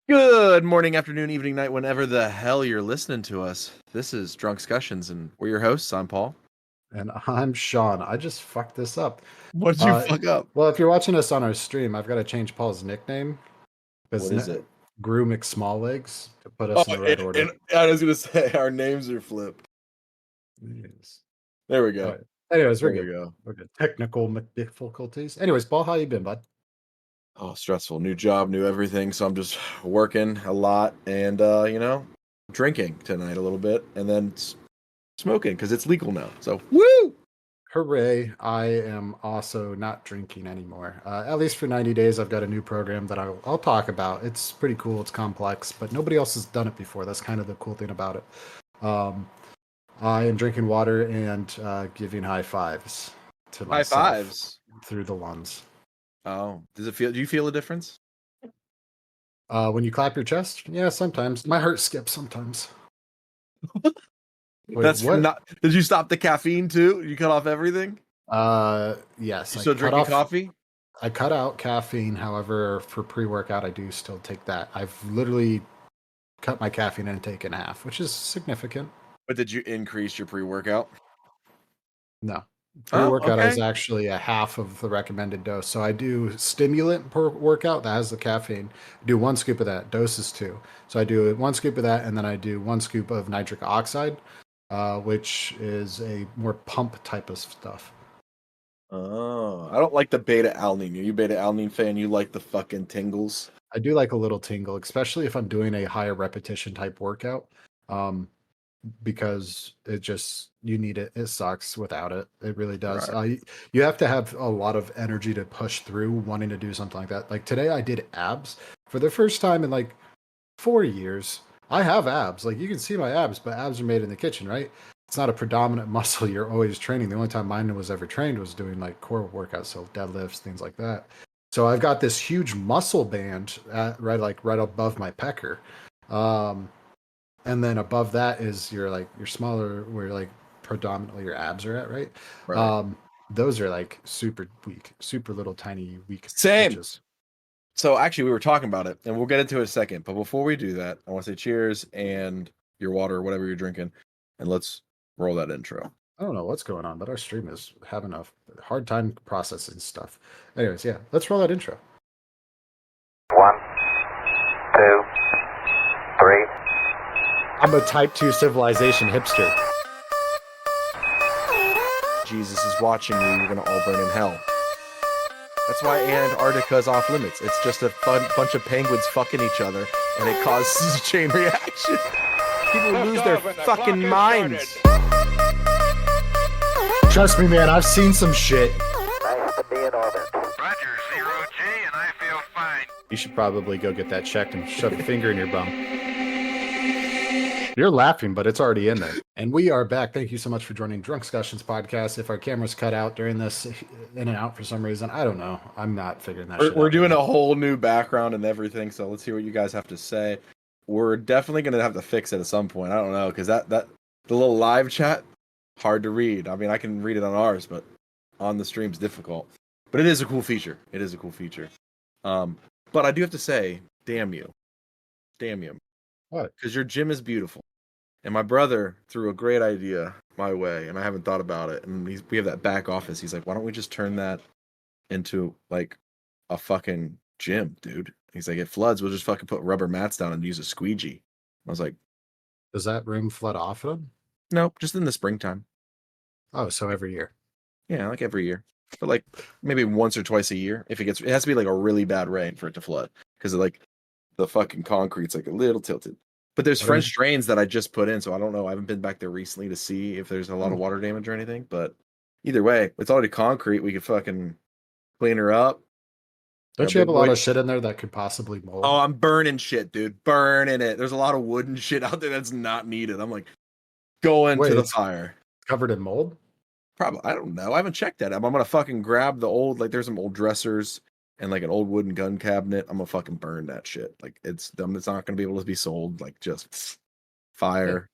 Good morning, afternoon, evening, night, whenever the hell you're listening to us. This is Drunk Discussions, and we're your hosts. I'm Paul. And I'm Sean. I just fucked this up. What did you fuck up? Well, if you're watching us on our stream, I've got to change Paul's nickname because What is it? Grew McSmalllegs to put Oh, us in the right order. and I was gonna say our names are flipped. Yes. There we go. All right. Anyways, we're There we good. go. We're good. Technical difficulties. Anyways, Paul, how you been, bud? Oh, stressful. New job, new everything. So I'm just working a lot and drinking tonight a little bit, and then smoking because it's legal now. So woo! Hooray! I am also not drinking anymore. At least for 90 days, I've got a new program that I'll talk about. It's pretty cool. It's complex, but nobody else has done it before. That's kind of the cool thing about it. I am drinking water and giving high fives to myself. High fives through the lungs. Oh, does it feel? Do you feel a difference? When you clap your chest, yeah, sometimes my heart skips. Sometimes. Wait, That's what? not. Did you stop the caffeine too? You cut off everything? Yes. You still drinking coffee? I cut out caffeine. However, for pre-workout, I do still take that. I've literally cut my caffeine intake in half, which is significant. But did you increase your pre-workout? No. Oh, Pre-workout okay. is actually a half of the recommended dose. So I do stimulant per workout that has the caffeine. I do 1 scoop of that. Dose is 2. So I do 1 scoop of that, and then I do 1 scoop of nitric oxide, which is a more pump type of stuff. Oh, I don't like the beta alanine. Are you beta alanine fan? You like the fucking tingles? I do like a little tingle, especially if I'm doing a higher repetition type workout. Because you need it. It sucks without it. It really does. Right. You have to have a lot of energy to push through wanting to do something like that. Like today, I did abs for the first time in like 4 years. I have abs. Like you can see my abs, but abs are made in the kitchen, right? It's not a predominant muscle you're always training. The only time mine was ever trained was doing like core workouts, so deadlifts, things like that. So I've got this huge muscle band right above my pecker. And then above that is your smaller where like predominantly your abs are at, right? Right. Those are like super weak, super little tiny weak Same. bitches. So actually, we were talking about it, and we'll get into it in a second. But before we do that, I want to say cheers and your water or whatever you're drinking, and let's roll that intro. I don't know what's going on, but our stream is having a hard time processing stuff. Anyways, yeah, let's roll that intro. 1, 2, 3. I'm a type 2 civilization hipster. Jesus is watching you. You're gonna all burn in hell. That's why Antarctica's off limits. It's just a bunch of penguins fucking each other, and it causes a chain reaction. People lose their fucking minds. Trust me, man, I've seen some shit. Nice to be in orbit. Roger, 0G, and I feel fine. You should probably go get that checked and shove a finger in your bum. You're laughing, but it's already in there. And we are back. Thank you so much for joining Drunk Discussions podcast. If our camera's cut out during this, in and out for some reason, I don't know. I'm not figuring that shit out. We're doing a whole new background and everything, so let's hear what you guys have to say. We're definitely gonna have to fix it at some point. I don't know, because that the little live chat, hard to read. I mean, I can read it on ours, but on the stream's difficult. But it is a cool feature. It is a cool feature. But I do have to say, damn you. What? Because your gym is beautiful. And my brother threw a great idea my way, and I haven't thought about it. And we have that back office. He's like, why don't we just turn that into like a fucking gym, dude? He's like, it floods. We'll just fucking put rubber mats down and use a squeegee. I was like, Does that room flood often? nope, just in the springtime. Oh, so every year. Yeah, like every year. But like maybe once or twice a year. It has to be like a really bad rain for it to flood. Because like the fucking concrete's like a little tilted. But there's French drains that I just put in, so I don't know. I haven't been back there recently to see if there's a lot of water damage or anything. But either way, it's already concrete. We could fucking clean her up. Don't you have a lot of shit in there that could possibly mold? Oh, I'm burning shit, dude. Burning it. There's a lot of wooden shit out there that's not needed. I'm like, going to the fire. Covered in mold? Probably. I don't know. I haven't checked that. I'm gonna fucking grab the old, like there's some old dressers and like an old wooden gun cabinet. I'm gonna fucking burn that shit. Like it's dumb. It's not gonna be able to be sold. Like just fire.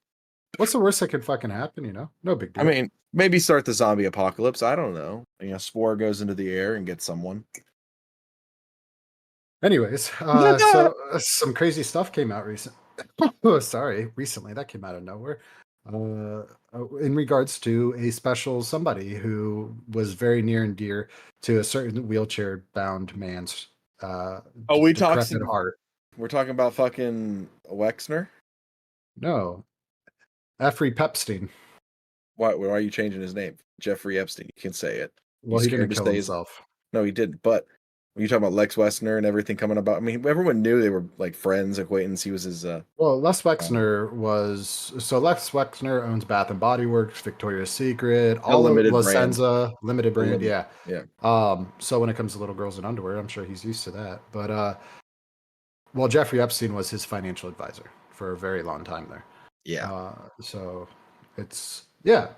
What's the worst that could fucking happen, you know? No big deal. I mean, maybe start the zombie apocalypse. I don't know. You know, spore goes into the air and gets someone. Anyways, some crazy stuff came out recently. Recently that came out of nowhere. In regards to a special somebody who was very near and dear to a certain wheelchair-bound man's Oh, we decrepit talking. heart. We're talking about fucking Wexner. No, Jeffrey Pepstein. Why are you changing his name? Jeffrey Epstein. You can say it. Well, You he scared didn't to kill say his. himself. No, he didn't. But when you talk about Lex Wessner and everything coming about, I mean, everyone knew they were like friends, acquaintance. He was his. Well, Les Wexner owns Bath and Body Works, Victoria's Secret, A all of limited La brand. Senza, limited brand. Limit. Yeah. Yeah. So when it comes to little girls in underwear, I'm sure he's used to that. But well, Jeffrey Epstein was his financial advisor for a very long time there. Yeah. So it's yeah.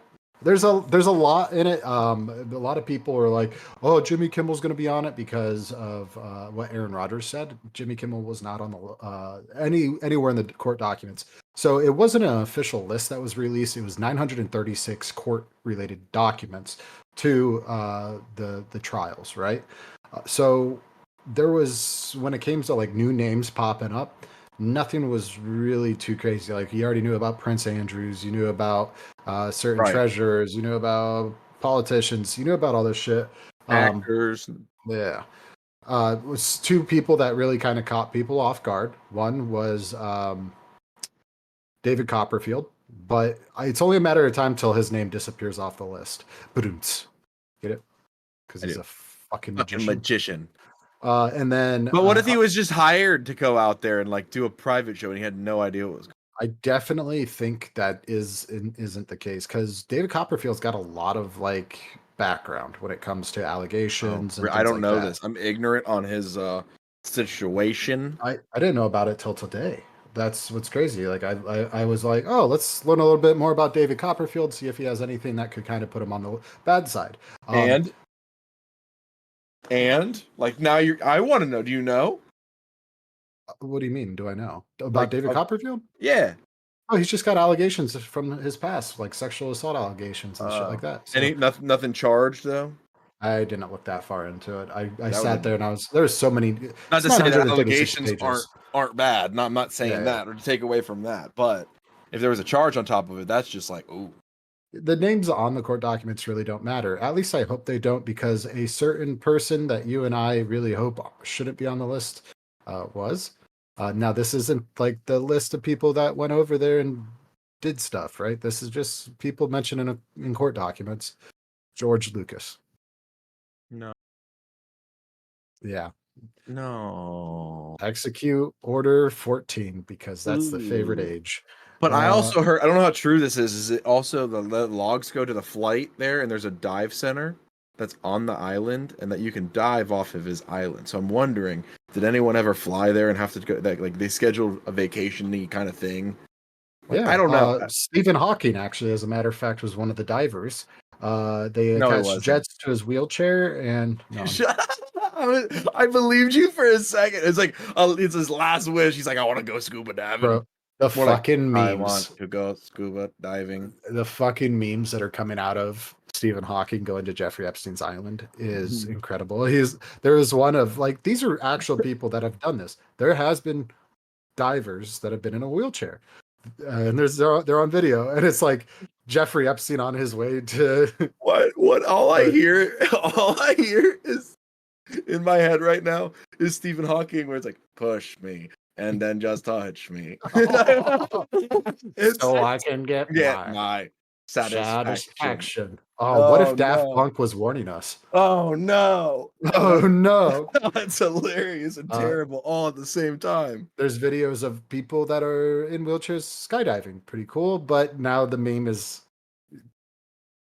There's a lot in it. A lot of people are like, "Oh, Jimmy Kimmel's going to be on it because of what Aaron Rodgers said." Jimmy Kimmel was not on the anywhere in the court documents, so it wasn't an official list that was released. It was 936 court related documents to the trials, right? So there was when it came to like new names popping up, nothing was really too crazy. Like you already knew about Prince Andrews, you knew about certain Right. treasurers, you knew about politicians, you knew about all this shit. Actors. Yeah. It was two people that really kind of caught people off guard. One was David Copperfield, but it's only a matter of time till his name disappears off the list. Badooms. Get it? Because I he's do. a fucking Fucking magician. magician. And then But what if he was just hired to go out there and like do a private show and he had no idea what was going I definitely think that isn't the case because David Copperfield's got a lot of like background when it comes to on? allegations and I things don't like know that. this. I'm ignorant on his situation. I didn't know about it till today. That's what's crazy. Like I was like, oh, let's learn a little bit more about David Copperfield, see if he has anything that could kind of put him on the bad side. And like now I want to know, do you know? What do you mean? Do I know about Like David Copperfield? yeah. Oh, he's just got allegations from his past, like sexual assault allegations and shit like that. So Any nothing charged though? I didn't look that far into it. I That sat would there and there was so many. not It's to say that 936 allegations pages. aren't bad. I'm not saying Yeah. that or to take away from that, but if there was a charge on top of it, that's just like, ooh. The names on the court documents really don't matter. At least I hope they don't, because a certain person that you and I really hope shouldn't be on the list was. Now, this isn't like the list of people that went over there and did stuff, right? This is just people mentioned in court documents. George Lucas. No. Yeah. No. Execute Order 14 because that's the favorite Ooh. age. But I also heard, I don't know how true this is. Is it also the logs go to the flight there and there's a dive center that's on the island and that you can dive off of his island? So I'm wondering, did anyone ever fly there and have to go, like they scheduled a vacation-y kind of thing? Like, Yeah. I don't know. Stephen Hawking, actually, as a matter of fact, was one of the divers. They No, it attached wasn't. jets to his wheelchair and no, I believed you for a second. It's like it's his last wish. He's like, I want to go scuba diving. bro, the More like, fucking I memes. want to go scuba diving. The fucking memes that are coming out of Stephen Hawking going to Jeffrey Epstein's island is incredible. There is one of like these are actual people that have done this. There has been divers that have been in a wheelchair, and they're on video, and it's like Jeffrey Epstein on his way to What all I hear is in my head right now is Stephen Hawking where it's like push me and then just touch me. so I can get my satisfaction. satisfaction. Oh, what if Daft no. Punk was warning us? Oh no. Oh no. That's hilarious and terrible all at the same time. There's videos of people that are in wheelchairs skydiving. Pretty cool. But now the meme is,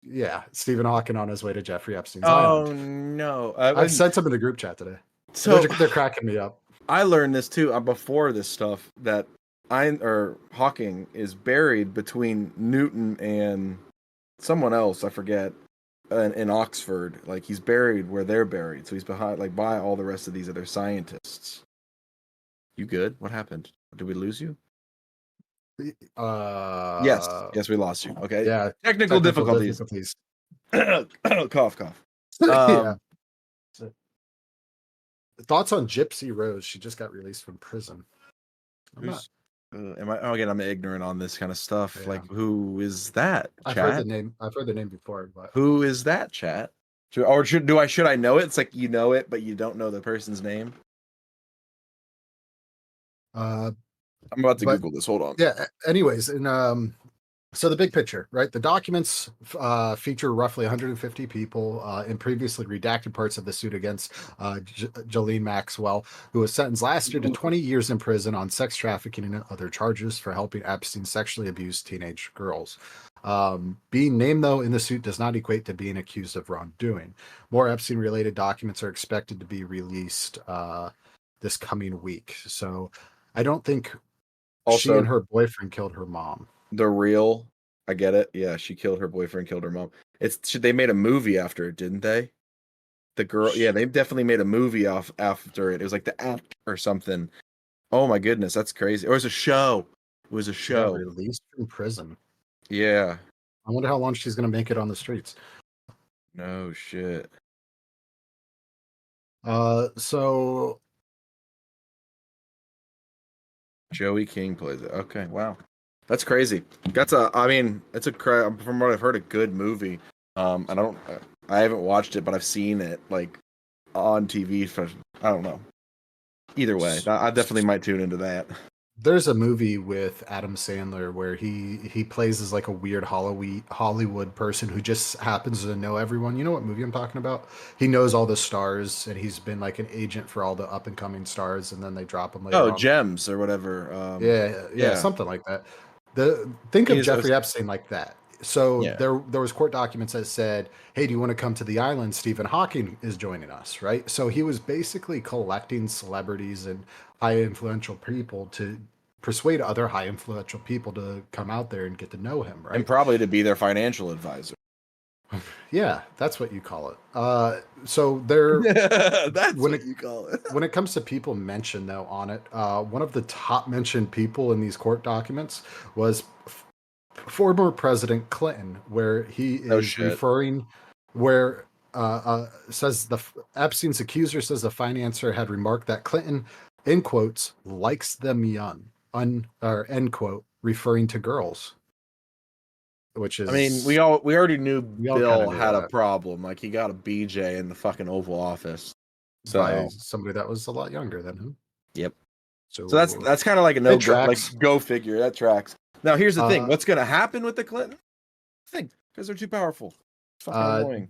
yeah, Stephen Hawking on his way to Jeffrey Epstein's island. No. I've sent them in the group chat today. So They're cracking me up. I learned this too before this stuff that Hawking is buried between Newton and someone else, I forget, in Oxford. Like he's buried where they're buried, so he's behind, like by all the rest of these other scientists. You good? What happened? Did we lose you? Yes, we lost you. Okay. Yeah. Technical difficulties. Cough. Yeah. Thoughts on Gypsy Rose? She just got released from prison. I'm not. Who's am I? Oh, again, I'm ignorant on this kind of stuff. Yeah. Like, who is that? I've heard the Chat? name. I've heard the name before, but Who is that? Chat? Should I know it? It's like you know it, but you don't know the person's name. uh, I'm about to but Google this. Hold on. yeah. Anyways, and so the big picture, right? The documents feature roughly 150 people in previously redacted parts of the suit against Jolene Maxwell, who was sentenced last year to 20 years in prison on sex trafficking and other charges for helping Epstein sexually abuse teenage girls. Being named, though, in the suit does not equate to being accused of wrongdoing. More Epstein-related documents are expected to be released this coming week. So I don't think she Also, and her boyfriend killed her mom. the real. I get it. Yeah, she killed her boyfriend, killed her mom. They made a movie after it, didn't they? The girl. Yeah, they definitely made a movie off after it. It was like The Act or something. Oh my goodness, that's crazy. Or it was a show. It was a She got show. released from prison. Yeah. I wonder how long she's going to make it on the streets. No shit. So Joey King plays it. Okay, wow. That's crazy. I mean, from what I've heard, a good movie. I haven't watched it, but I've seen it like on TV. I don't know. Either way, I definitely might tune into that. there's a movie with Adam Sandler where he plays as like a weird Hollywood person who just happens to know everyone. You know what movie I'm talking about? He knows all the stars and he's been like an agent for all the up and coming stars, and then they drop him later Oh, on. Gems or whatever. Yeah, yeah. something like that. Think of He's Jeffrey Epstein like that. So yeah. there was court documents that said, "Hey, do you want to come to the island? Stephen Hawking is joining us." Right. So he was basically collecting celebrities and high influential people to persuade other high influential people to come out there and get to know him. And Right. probably to be their financial advisor. Yeah, that's what you call it. So there, That's when what it you call it. when it comes to people mentioned though on it, one of the top mentioned people in these court documents was former President Clinton, where he Oh is shit. referring, where says Epstein's accuser says the financier had remarked that Clinton, in quotes, likes them young, or end quote, referring to girls, which I mean, is we already knew we all kind Bill of knew had a that problem. Like he got a BJ in the fucking Oval Office. by So somebody that was a lot younger than him. yep. So So that's kind of like a it like tracks. go figure. That tracks. Now here's the thing. Uh, What's gonna happen with the Clinton thing? Because they're too powerful. It's fucking uh, annoying.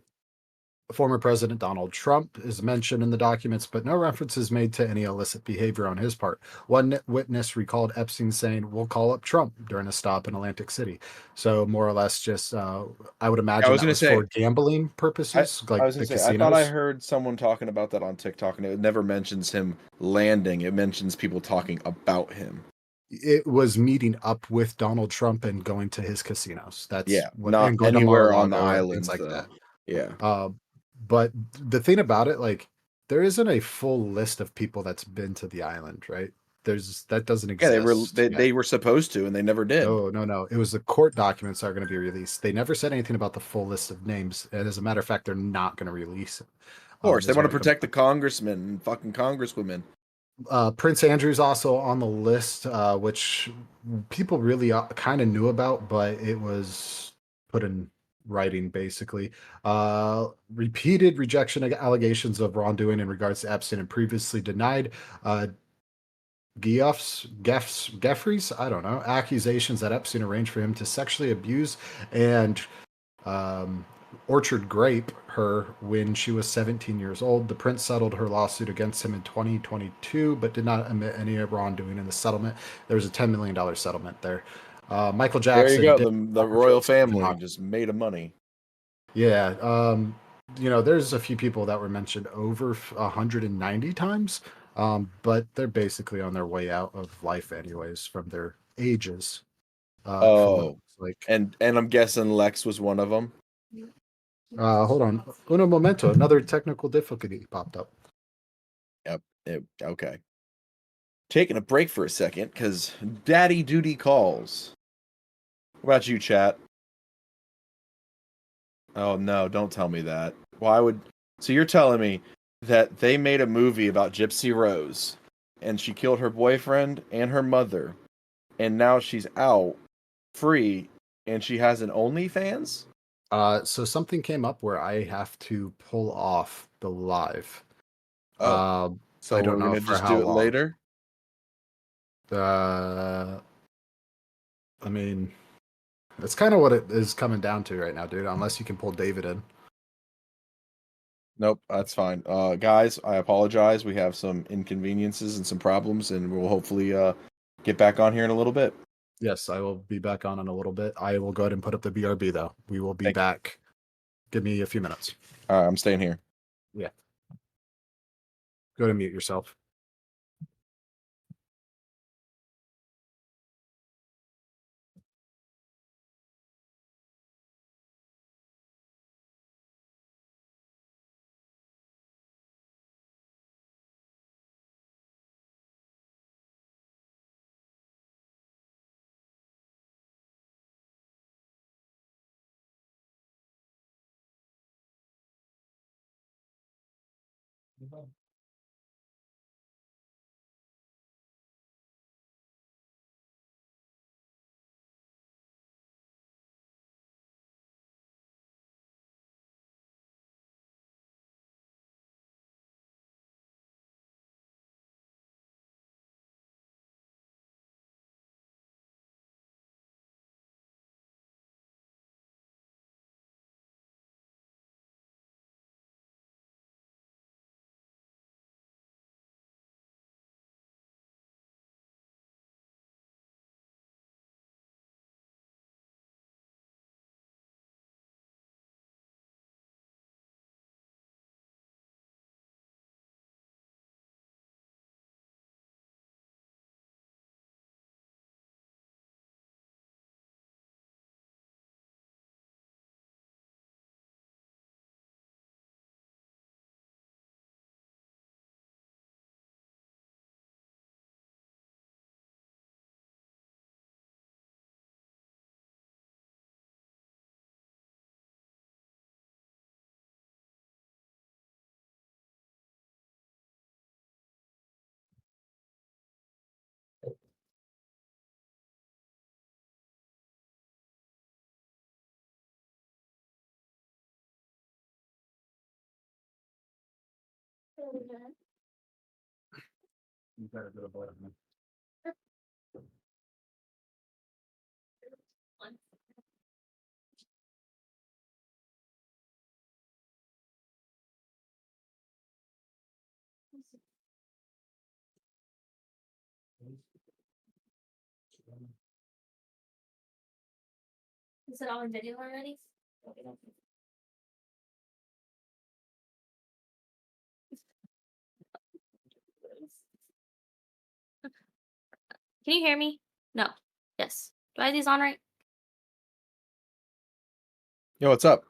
Former President Donald Trump is mentioned in the documents, but no reference is made to any illicit behavior on his part. One witness recalled Epstein saying, "We'll call up Trump" during a stop in Atlantic City. So more or less, just I would I imagine was that gonna was say. for gambling purposes, I like was the gonna say. I thought I casinos. heard someone talking about that on TikTok, and it never mentions him landing. It mentions people talking about him. It was meeting up with Donald Trump and going to his casinos. That's Yeah, what, not and going to anywhere on the Mar-a-Lago and things islands like that. though. Yeah. Uh, but the thing about it, like, there isn't a full list of people that's been to the island, right? That doesn't Yeah, exist yet. they were supposed to, and they never did. No, no, no. It was the court documents that are going to be released. They never said anything about the full list of names, and as a matter of fact, they're not going to release it. Of course, they Is want to what it comes protect the congressmen and fucking congresswomen. Prince Andrew's also on the list, which people really kind of knew about, but it was put in writing basically. Repeated rejection allegations of wrongdoing in regards to Epstein and previously denied. Geffrey's, I don't know, accusations that Epstein arranged for him to sexually abuse and um, Orchard Grape her when she was 17 years old. The prince settled her lawsuit against him in 2022, but did not admit any wrongdoing in the settlement. There was a $10 million settlement there. Michael There you Jackson, go. David The royal Copperfield, Stephen family Hawking. just made a money. Yeah. There's a few people that were mentioned over 190 times, but they're basically on their way out of life anyways from their ages. From what it Oh, looks like. and I'm guessing Lex was one of them. Hold on. Uno momento. Another technical difficulty popped up. Yep. Okay. Taking a break for a second because daddy duty calls. What about you, chat? Oh no, don't tell me that. Why would? So you're telling me that they made a movie about Gypsy Rose, and she killed her boyfriend and her mother, and now she's out free, and she has an OnlyFans? So something came up where I have to pull off the live. Oh, so I we're don't know gonna for just how do it long. later? I mean, that's kind of what it is coming down to right now, dude. Unless you can pull David in. Nope, that's fine. Guys, I apologize. We have some inconveniences and some problems, and we'll hopefully get back on here in a little bit. Yes, I will be back on in a little bit. I will go ahead and put up the BRB though. We will be Thank you. back. Give me a few minutes. I'm staying here. Yeah. Go to mute yourself. You got a bit of blood on me. Is it all in video already? Can you hear me? No. Yes. Do I have these on right? Yo, what's up?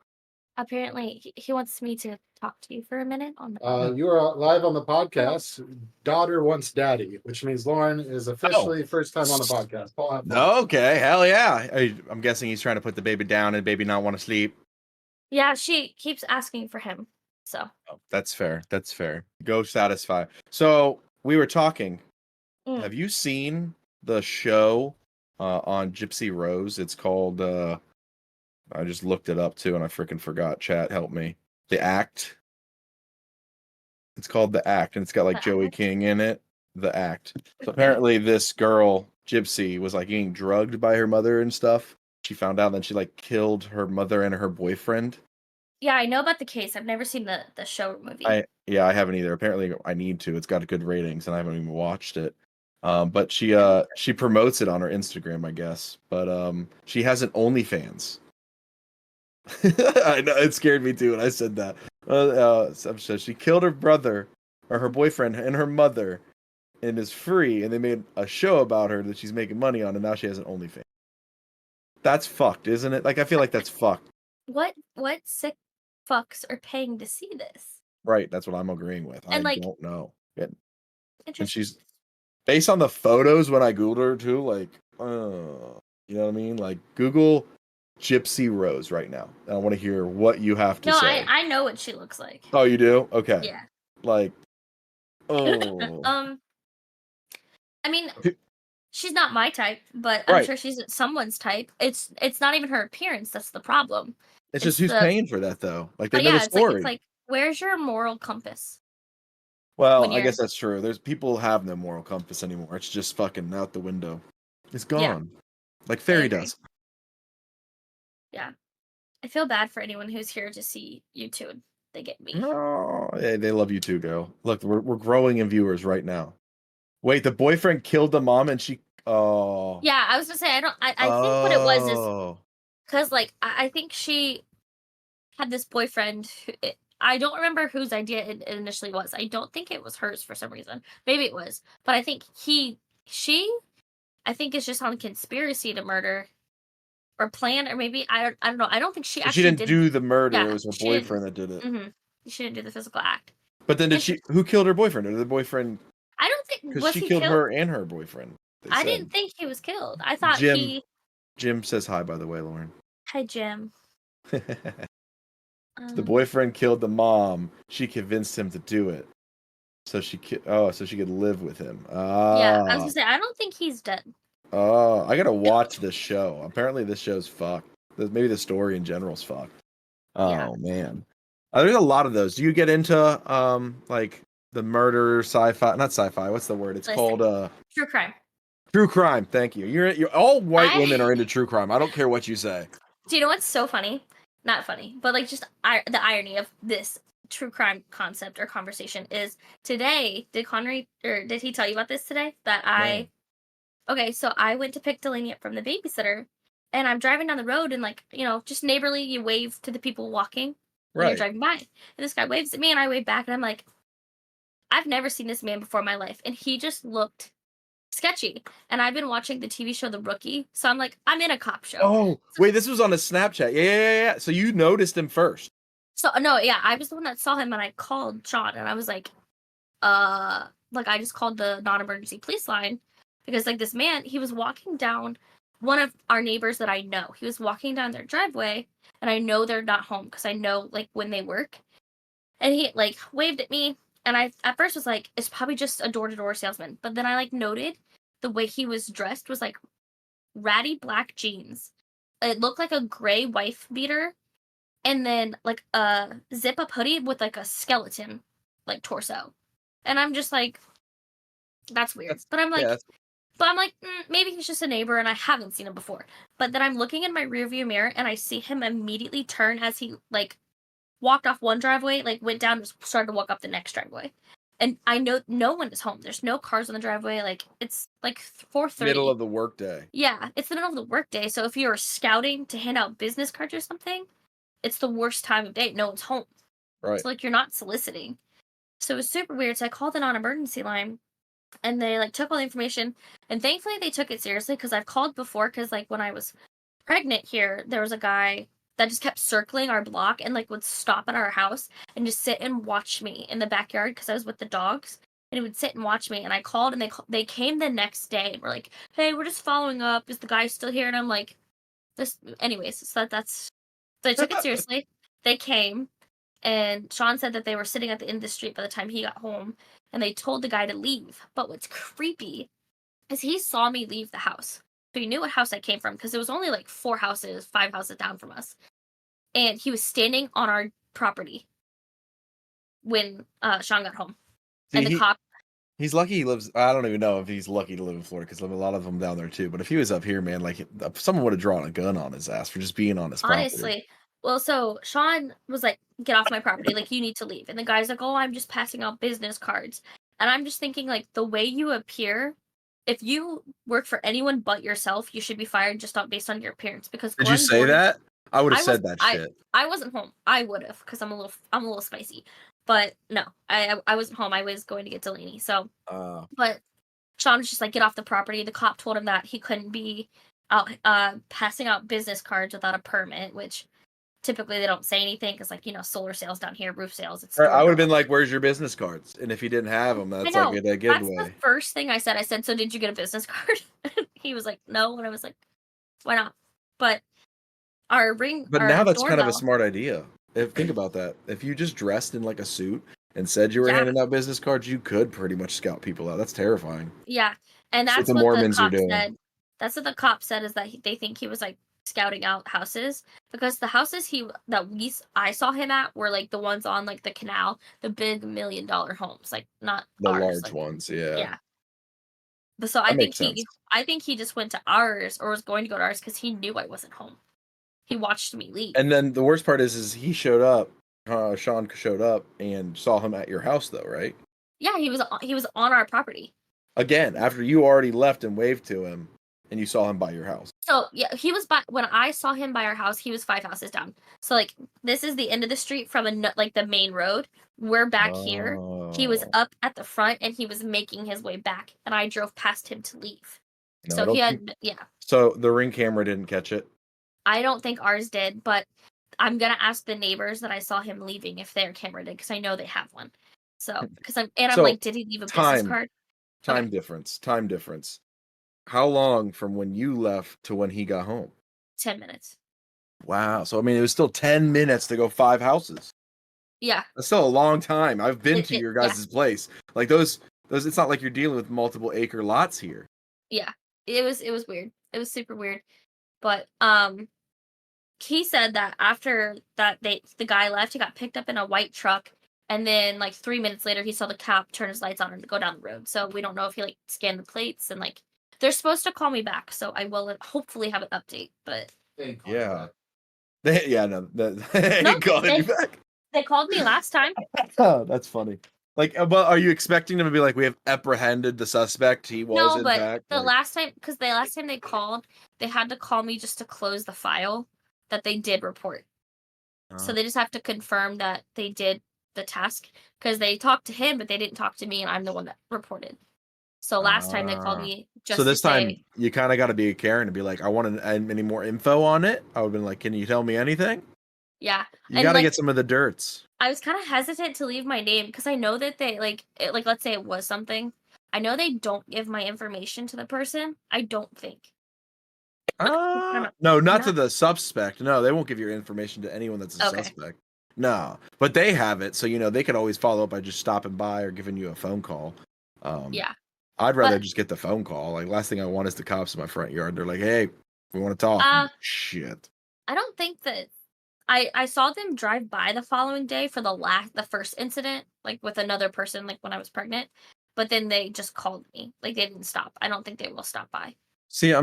Apparently, he wants me to talk to you for a minute on the. You are live on the podcast. Daughter wants daddy, which means Lauren is officially first time on the podcast. Paul, have fun. Okay, hell yeah. I'm guessing he's trying to put the baby down and baby not want to sleep. Yeah, she keeps asking for him. So. Oh, that's fair. That's fair. Go satisfy. So we were talking. Mm. Have you seen the show on Gypsy Rose? It's called I just looked it up too and I freaking forgot. Chat, help me. The Act. It's called The Act, and it's got like The Joey Act? King in it. The Act. So apparently this girl, Gypsy, was like getting drugged by her mother and stuff. She found out that she like killed her mother and her boyfriend. Yeah, I know about the case. I've never seen the show or movie. I haven't either. Apparently I need to. It's got good ratings and I haven't even watched it. But she promotes it on her Instagram, I guess. But she has an OnlyFans. I know it scared me too when I said that. So she killed her brother or her boyfriend and her mother, and is free. And they made a show about her that she's making money on, and now she has an OnlyFans. That's fucked, isn't it? Like I feel like that's fucked. What sick fucks are paying to see this? Right, that's what I'm agreeing with. And, I like, don't know. And Interesting. she's based on the photos when I googled her too. Like, you know what I mean? Like Google Gypsy Rose right now. And I want to hear what you have to No, say. I know what she looks like. Oh, you do? Okay. Yeah. Like, oh, I mean, P- she's not my type, but I'm right. sure she's someone's type. It's not even her appearance that's the problem. It's just It's who's the paying for that though. Like they but know the yeah, it's story. like where's your moral compass Well, when I you're guess that's true. There's people have no moral compass anymore. It's just fucking out the window. It's yeah, gone. Like I fairy agree. dust. Yeah. I feel bad for anyone who's here to see you two. They get me. No, hey, they love you too, girl. Look, we're growing in viewers right now. Wait, the boyfriend killed the mom and she. Oh, Yeah, I was gonna say I think what it was is oh, because like I think she had this boyfriend I don't remember whose idea it initially was. I don't think it was hers for some reason. Maybe it was, but I think she I think is just on conspiracy to murder or plan or maybe I don't know. I don't think she so she actually didn't did. do the murder. It Yeah, was her she didn't. boyfriend that did it. Mm-hmm. She didn't do the physical act. But then did she? Interesting. Who killed her boyfriend? Or did the boyfriend? I don't think Because was she he killed killed. her and her boyfriend. They I said. didn't think he was killed. I thought Jim. he. Jim says hi, by the way, Lauren. Hi, Jim. The boyfriend killed the mom. She convinced him to do it, so so she could live with him. Yeah, I was Ah, gonna say I don't think he's dead. oh, I gotta watch this show. Apparently, this show's fucked. Maybe the story in general's fucked. Yeah. Oh man, there's a lot of those. Do you get into like the murder sci-fi? Not sci-fi. What's the word? It's called Listen, true crime. true crime. Thank you. You're all white I women are into true crime. I don't care what you say. do you know what's so funny? Not funny, but like just the irony of this true crime concept or conversation is today. Did Connery or did he tell you about this today? That No. okay, so I went to pick Delaney up from the babysitter, and I'm driving down the road, and like just neighborly, you wave to the people walking when you're Right. driving by, and this guy waves at me, and I wave back, and I'm like, I've never seen this man before in my life, and he just looked sketchy. And I've been watching the TV show The Rookie, so I'm like, I'm in a cop show. Oh, wait, this was on a Snapchat. Yeah. So you noticed him first. So no, yeah, I was the one that saw him, and I called Sean, and I was like I just called the non-emergency police line because like this man, he was walking down one of our neighbors that I know. He was walking down their driveway, and I know they're not home because I know like when they work. And he like waved at me, and I at first was like, it's probably just a door-to-door salesman. But then I like noted the way he was dressed was like ratty black jeans. It looked like a gray wife beater, and then like a zip up hoodie with like a skeleton like torso. And I'm just like, that's weird. That's, But I'm yeah, like, that's maybe he's just a neighbor and I haven't seen him before. But then I'm looking in my rearview mirror and I see him immediately turn as he like walked off one driveway, like went down and started to walk up the next driveway. And I know no one is home. There's no cars on the driveway. Like it's like 4:30. middle of the workday. Yeah, it's the middle of the workday. So if you're scouting to hand out business cards or something, it's the worst time of day. No one's home. Right. So like you're not soliciting. So it was super weird. So I called the non-emergency line, and they like took all the information, and thankfully they took it seriously because I've called before because like when I was pregnant here, there was a guy that just kept circling our block and like would stop at our house and just sit and watch me in the backyard because I was with the dogs, and he would sit and watch me. And I called, and they came the next day and were like, "Hey, we're just following up. Is the guy still here?" And I'm like, "This." Anyways, so that's so they took it seriously. They came. And Sean said that they were sitting at the end of the street by the time he got home, and they told the guy to leave. But what's creepy is he saw me leave the house. So he knew what house I came from because it was only like 5 houses down from us. And he was standing on our property when Sean got home. See, And the cop, he's lucky he lives. I don't even know if he's lucky to live in Florida because a lot of them down there too. But if he was up here, man, like someone would have drawn a gun on his ass for just being on his property. honestly, well, so Sean was like, get off my property. Like, you need to leave. And the guy's like, oh, I'm just passing out business cards. And I'm just thinking, like, the way you appear, if you work for anyone but yourself, you should be fired just not based on your appearance. Because Did you Glenn say Gordon, that? I would have I said was, that I, shit. I wasn't home. I would have, because I'm a little spicy. But no, I wasn't home. I was going to get Delaney. So, but Sean was just like, get off the property. The cop told him that he couldn't be out passing out business cards without a permit, which typically they don't say anything because, like, solar sales down here, roof sales. It's I would have been like, "Where's your business cards?" And if he didn't have them, I that's know. like a That's giveaway. the first thing I said. I said, so did you get a business card? He was like, no. And I was like, why not? But But our now that's kind of a doorbell. smart idea. Think about that. If you just dressed in like a suit and said you were Yeah, handing out business cards, you could pretty much scout people out. That's terrifying. yeah, and That's what that's the what the Mormons are cop doing. said. That's what the cop said is that they think he was like scouting out houses because the houses I saw him at were like the ones on like the canal, the big $1 million homes, like not The ours. large Like ones, yeah. yeah, but so That makes sense. I think he just went to ours or was going to go to ours because he knew I wasn't home. He watched me leave. And then the worst part is he showed up. Sean showed up and saw him at your house, though, right? Yeah, he was on our property. Again, after you already left and waved to him, and you saw him by your house. So yeah, he was by when I saw him by our house. He was 5 houses down. So like this is the end of the street from like the main road. We're back here. He was Oh. up at the front and he was making his way back, and I drove past him to leave. No, I So don't he think. had yeah. So the Ring camera didn't catch it. I don't think ours did, but I'm gonna ask the neighbors that I saw him leaving if their camera did because I know they have one. So I'm So like, did he leave a business card? time difference. How long from when you left to when he got home? 10 minutes. Wow. So I mean, it was still 10 minutes to go 5 houses. Yeah. That's still a long time. I've been It- to it- your yeah. guys' place. Like those. It's not like you're dealing with multiple acre lots here. Yeah. It was weird. It was super weird. But he said that after that the guy left, he got picked up in a white truck, and then like 3 minutes later he saw the cop turn his lights on and go down the road. So we don't know if he like scanned the plates, and like they're supposed to call me back, so I will hopefully have an update. But Yeah. No, they no, ain't calling you back. they called me last time. Oh, that's funny. Like, but are you expecting them to be like, we have apprehended the suspect? He was No, in but fact. the Like, last time they called, they had to call me just to close the file that they did report. So they just have to confirm that they did the task because they talked to him, but they didn't talk to me, and I'm the one that reported. So last time they called me just so this to time say, you kind of got to be a Karen and be like, I want any more info on it. I would have been like, can you tell me anything? yeah. You And got to like get some of the dirts. I was kind of hesitant to leave my name because I know that they like let's say it was something. I know they don't give my information to the person. I don't think. No, I'm not to not the suspect. No, they won't give your information to anyone that's a okay. suspect. No, but they have it, so they could always follow up by just stopping by or giving you a phone call. Yeah. I'd rather But just get the phone call. Like last thing I want is the cops in my front yard. They're like, "Hey, we want to talk." Shit. I don't think that I saw them drive by the following day for the first incident, like with another person, like when I was pregnant. But then they just called me. Like they didn't stop. I don't think they will stop by. See,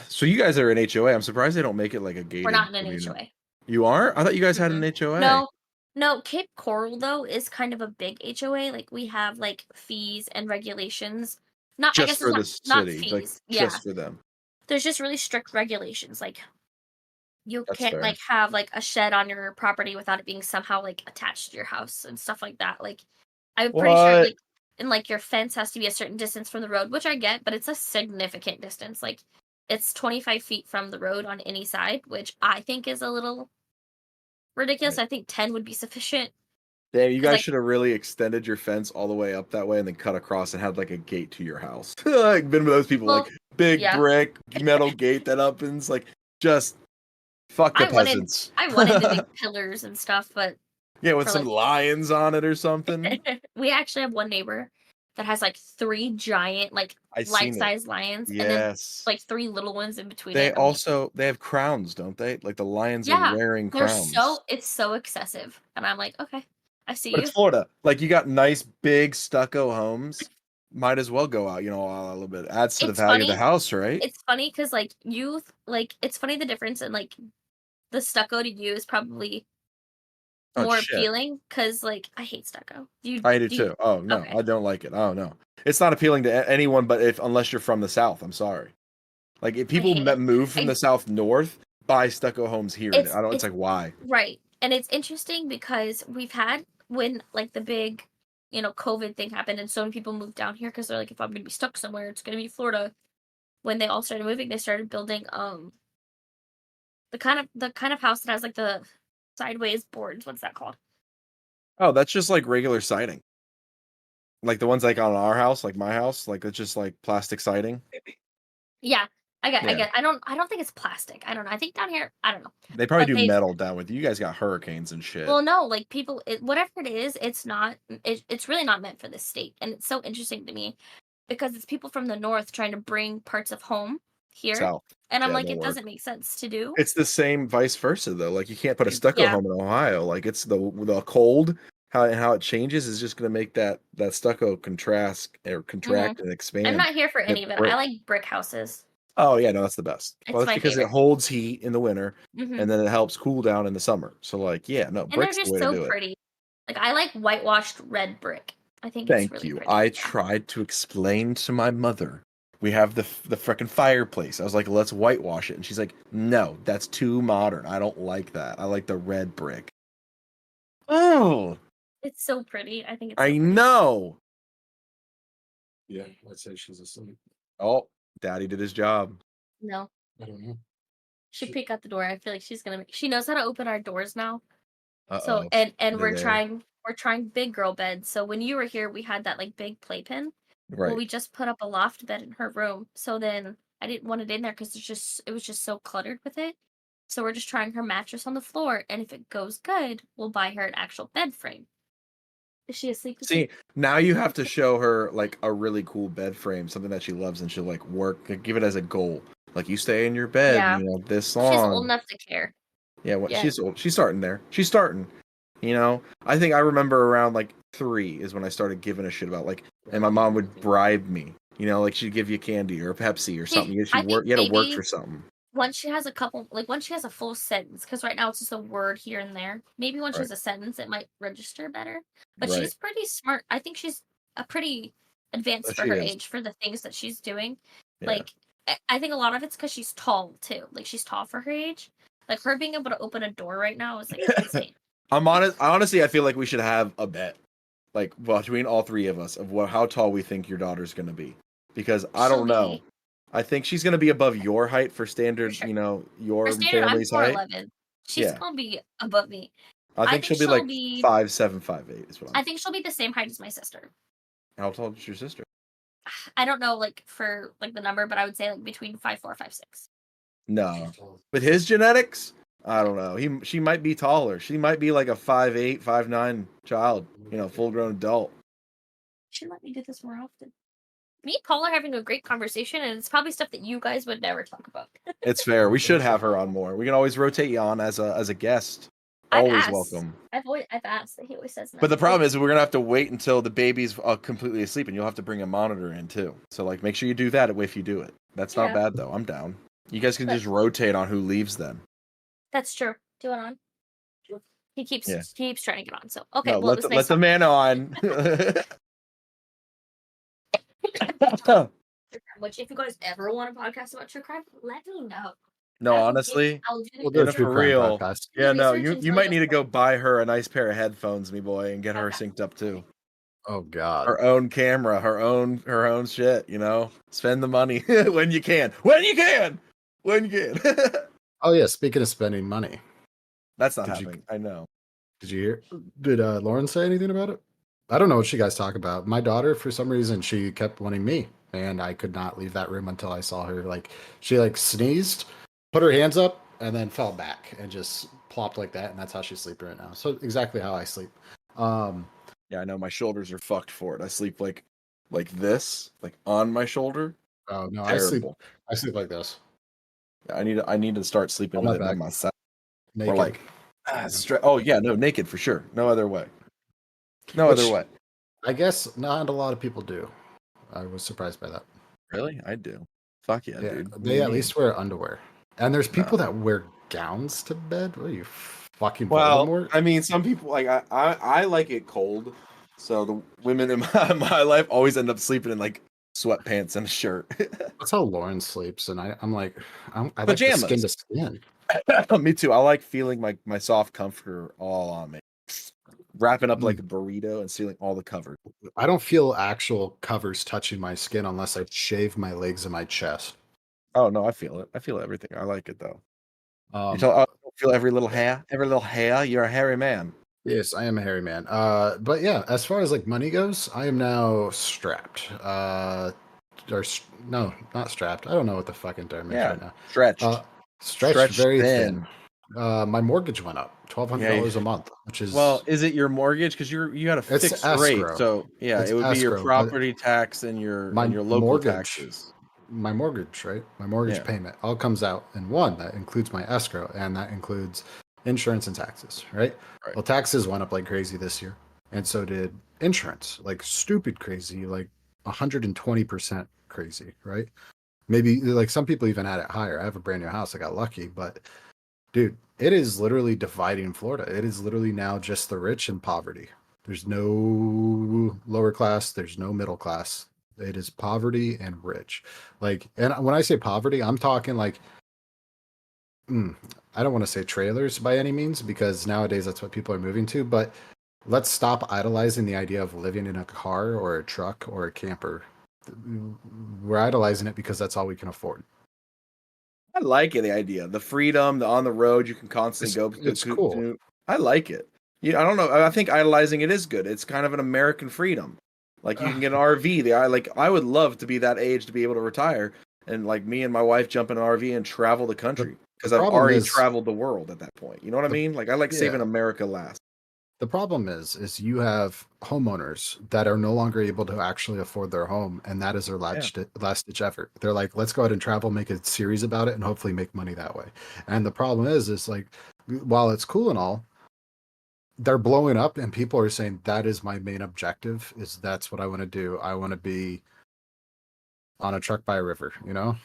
so you guys are an HOA. I'm surprised they don't make it like a We're gated not in an community. HOA. You are? I thought you guys had an Mm-mm. HOA. No, Cape Coral though is kind of a big HOA. Like we have like fees and regulations. Not I Just guess it's for the not city, like fees. Yeah. just for them. There's just really strict regulations. Like you That's can't fair. like have like a shed on your property without it being somehow like attached to your house and stuff like that. Like I'm pretty sure What? like and like your fence has to be a certain distance from the road, which I get, but it's a significant distance. Like it's 25 feet from the road on any side, which I think is a little ridiculous. Right. I think 10 would be sufficient. Damn, you 'Cause guys like should have really extended your fence all the way up that way and then cut across and had like a gate to your house. Like been with those people, well, like big yeah. brick metal gate that opens, like just fuck the peasants. I wanted the big pillars and stuff, but Yeah, with for some like lions on it or something. we actually have one neighbor that has like 3 giant like I seen it. life-size lions and then Yes. like 3 little ones in between They it. I'm like, they have crowns, don't they? Like the lions are yeah, wearing they're crowns. it's so excessive. And I'm like, okay, I see But you. it's Florida. Like you got nice big stucco homes. Might as well go out, a little bit. Adds to the It's value of the funny. house, right? It's funny because like it's funny the difference in like the stucco to you is probably Oh more shit. appealing because like I hate stucco. I do too. Oh no, okay. I don't like it. Oh no. It's not appealing to anyone but unless you're from the South. I'm sorry. Like if I people hate it. move from I the South north, buy stucco homes here. it's I don't it's it's like why? right. And it's interesting because we've had when like the big, COVID thing happened and so many people moved down here because they're like, if I'm gonna be stuck somewhere, it's gonna be Florida. When they all started moving, they started building the kind of house that has like the sideways boards. What's that called? Oh, that's just like regular siding. Like the ones like on our house, like my house, like it's just like plastic siding. Yeah. I Yeah. get. I don't think it's plastic. I don't know. I think down here, I don't know. They probably But do they've metal down with you guys got hurricanes and shit. well, no, like people, whatever it is, it's not. It's really not meant for this state, and it's so interesting to me because it's people from the north trying to bring parts of home here, South. and I'm Yeah, like, no it work. doesn't make sense to do. It's the same vice versa though. Like you can't put a stucco Yeah. home in Ohio. Like it's the cold how it changes is just going to make that stucco contract and I'm expand. not here for any It of it. I brick. like brick houses. Oh yeah, no, that's the best. Well, It's that's my because it favorite. holds heat in the winter Hmm. and then it helps cool down in the summer. So like, yeah, no, And they're brick's the just way to so do it. pretty. Like I like whitewashed red brick. I think it's Thank really you. pretty. I Yeah. tried to explain to my mother. We have the frickin' fireplace. I was like, let's whitewash it. And she's like, no, that's too modern. I don't like that. I like the red brick. Oh, It's so pretty. I think it's so I pretty. know. Yeah, I'd say she's asleep. Oh, daddy did his job. No. I don't know. She peek out the door. I feel like she's gonna she knows how to open our doors now. So Uh-oh. and They're we're there. trying big girl beds. So when you were here, we had that like big playpen. Well, Right. we just put up a loft bed in her room. So then I didn't want it in there because it was just so cluttered with it. So we're just trying her mattress on the floor, and if it goes good, we'll buy her an actual bed frame. Is she asleep? See, now you have to show her like a really cool bed frame, something that she loves, and she'll like work, like, give it as a goal. Like you stay in your bed, Yeah. you know, this She's old long. enough to care. Yeah, what Yeah. she's old. She's starting there. She's starting. You know, I think I remember around like 3 is when I started giving a shit about like, and my mom would bribe me. You know, like she'd give you candy or Pepsi or something. You I think you had to work maybe for something. once she has a couple, like once she has a full sentence, because right now it's just a word here and there. Maybe once she Right. has a sentence, it might register better. But Right. she's pretty smart. I think she's a pretty advanced for She her is. age for the things that she's doing. Yeah. Like, I think a lot of it's because she's tall too. Like she's tall for her age. Like her being able to open a door right now is like insane. I'm honest. Honestly, I feel like we should have a bet, like between all 3 of us, of how tall we think your daughter's going to be, because I She'll don't know. be- I think she's going to be above your height for standard, sure. you know, your For standard, I'm family's height. 4'11". She's Yeah. gonna be above me. I think she'll be like 5'7", 5'8" is what I I'm. think she'll be the same height as my sister. How tall is your sister? I don't know, like for like the number, but I would say like between 5'4", 5'6". No, with his genetics, I don't know. She might be taller. She might be like a 5'8", 5'9" child. You know, full grown adult. Should let me do this more often. Me and Paul are having a great conversation, and it's probably stuff that you guys would never talk about. It's fair. We should have her on more. We can always rotate you on as a guest. I've Always asked. welcome. I've asked. He always says no. But the problem is we're gonna have to wait until the baby's completely asleep, and you'll have to bring a monitor in too. So like, make sure you do that if you do it. That's not Yeah. bad though. I'm down. You guys can But- just rotate on who leaves then. That's true. Do it on. He keeps trying to get on. So okay, No, well, let the man on. Which, if you guys ever want a podcast about true crime, let me know. No, honestly, I'll do We'll the do a no, true for crime real. podcast. Yeah, no, research you until might just need to like- go buy her a nice pair of headphones, me boy, and get her Okay. synced up too. Oh God. Her own camera, her own shit. You know, spend the money when you can. When you can. When you can. Oh yeah. Speaking of spending money, That's not Did you- happening. I know. did you hear? Did Lauren say anything about it? I don't know what you guys talk about. My daughter, for some reason, she kept wanting me, and I could not leave that room until I saw her. Like she like sneezed, put her hands up, and then fell back and just plopped like that, and that's how she's sleeping right now. So exactly how I sleep. Yeah, I know my shoulders are fucked for it. I sleep like this, like on my shoulder. Oh no, Terrible. I sleep like this. Yeah, I need to start sleeping On with my it by back. myself. Naked. Or like oh yeah, no, naked for sure. No other way. No other Which- way. I guess not a lot of people do. I was surprised by that. Really? I do. Fuck yeah, Yeah, dude. What do they you at mean? least wear underwear. And there's people that wear gowns to bed. What are you fucking Well, Voldemort? I mean, some people like I like it cold, so the women in my life always end up sleeping in like sweatpants and a shirt. That's how Lauren sleeps, and I'm like, I like the Pajamas. skin to skin. Me too. I like feeling my soft comforter all on me, wrapping up like a burrito and sealing all the cover. I don't feel actual covers touching my skin unless I shave my legs and my chest. Oh no, I feel it. I feel everything. I like it though. Um, Feel every little hair, every little hair. You're a hairy man. Yes, I am a hairy man. But yeah, as far as like money goes, I am now strapped. no, not strapped. I don't know what the fucking term is Yeah, right now. stretched, Stretched very thin. thin. My mortgage went up $1,200 a month, which is Well, is it your mortgage? Because you got a it's fixed rate, escrow. so yeah, It's it would be your escrow, but property tax and your my local mortgage, taxes. my mortgage, right? My mortgage Yeah, payment all comes out in one. That includes my escrow, and that includes insurance and taxes, right? right. Well, taxes went up like crazy this year, and so did insurance, like stupid crazy, like 120% crazy, right? Maybe like some people even had it higher. I have a brand new house. I got lucky, but dude, it is literally dividing Florida. It is literally now just the rich and poverty. There's no lower class, there's no middle class. It is poverty and rich. Like, and when I say poverty, I'm talking like, I don't want to say trailers by any means because nowadays that's what people are moving to, but let's stop idolizing the idea of living in a car or a truck or a camper. We're idolizing it because that's all we can afford. I like it, the idea, the freedom, the on the road, you can constantly It's cool. I like it. I don't know. I think idolizing it is good. It's kind of an American freedom. Like you can get an RV. I would love to be that age to be able to retire and like me and my wife jump in an RV and travel the The, country the because I've problem already is, traveled the world at that point. You know what I the, mean? Like I like saving yeah, America last. the problem is you have homeowners that are no longer able to actually afford their home, and that is their Yeah. last ditch effort. They're like, let's go ahead and travel, make a series about it, and hopefully make money that way. And the problem is like, while it's cool and all, they're blowing up, and people are saying that is my main objective. Is that's what I want to do. I want to be on a truck by a river, you know.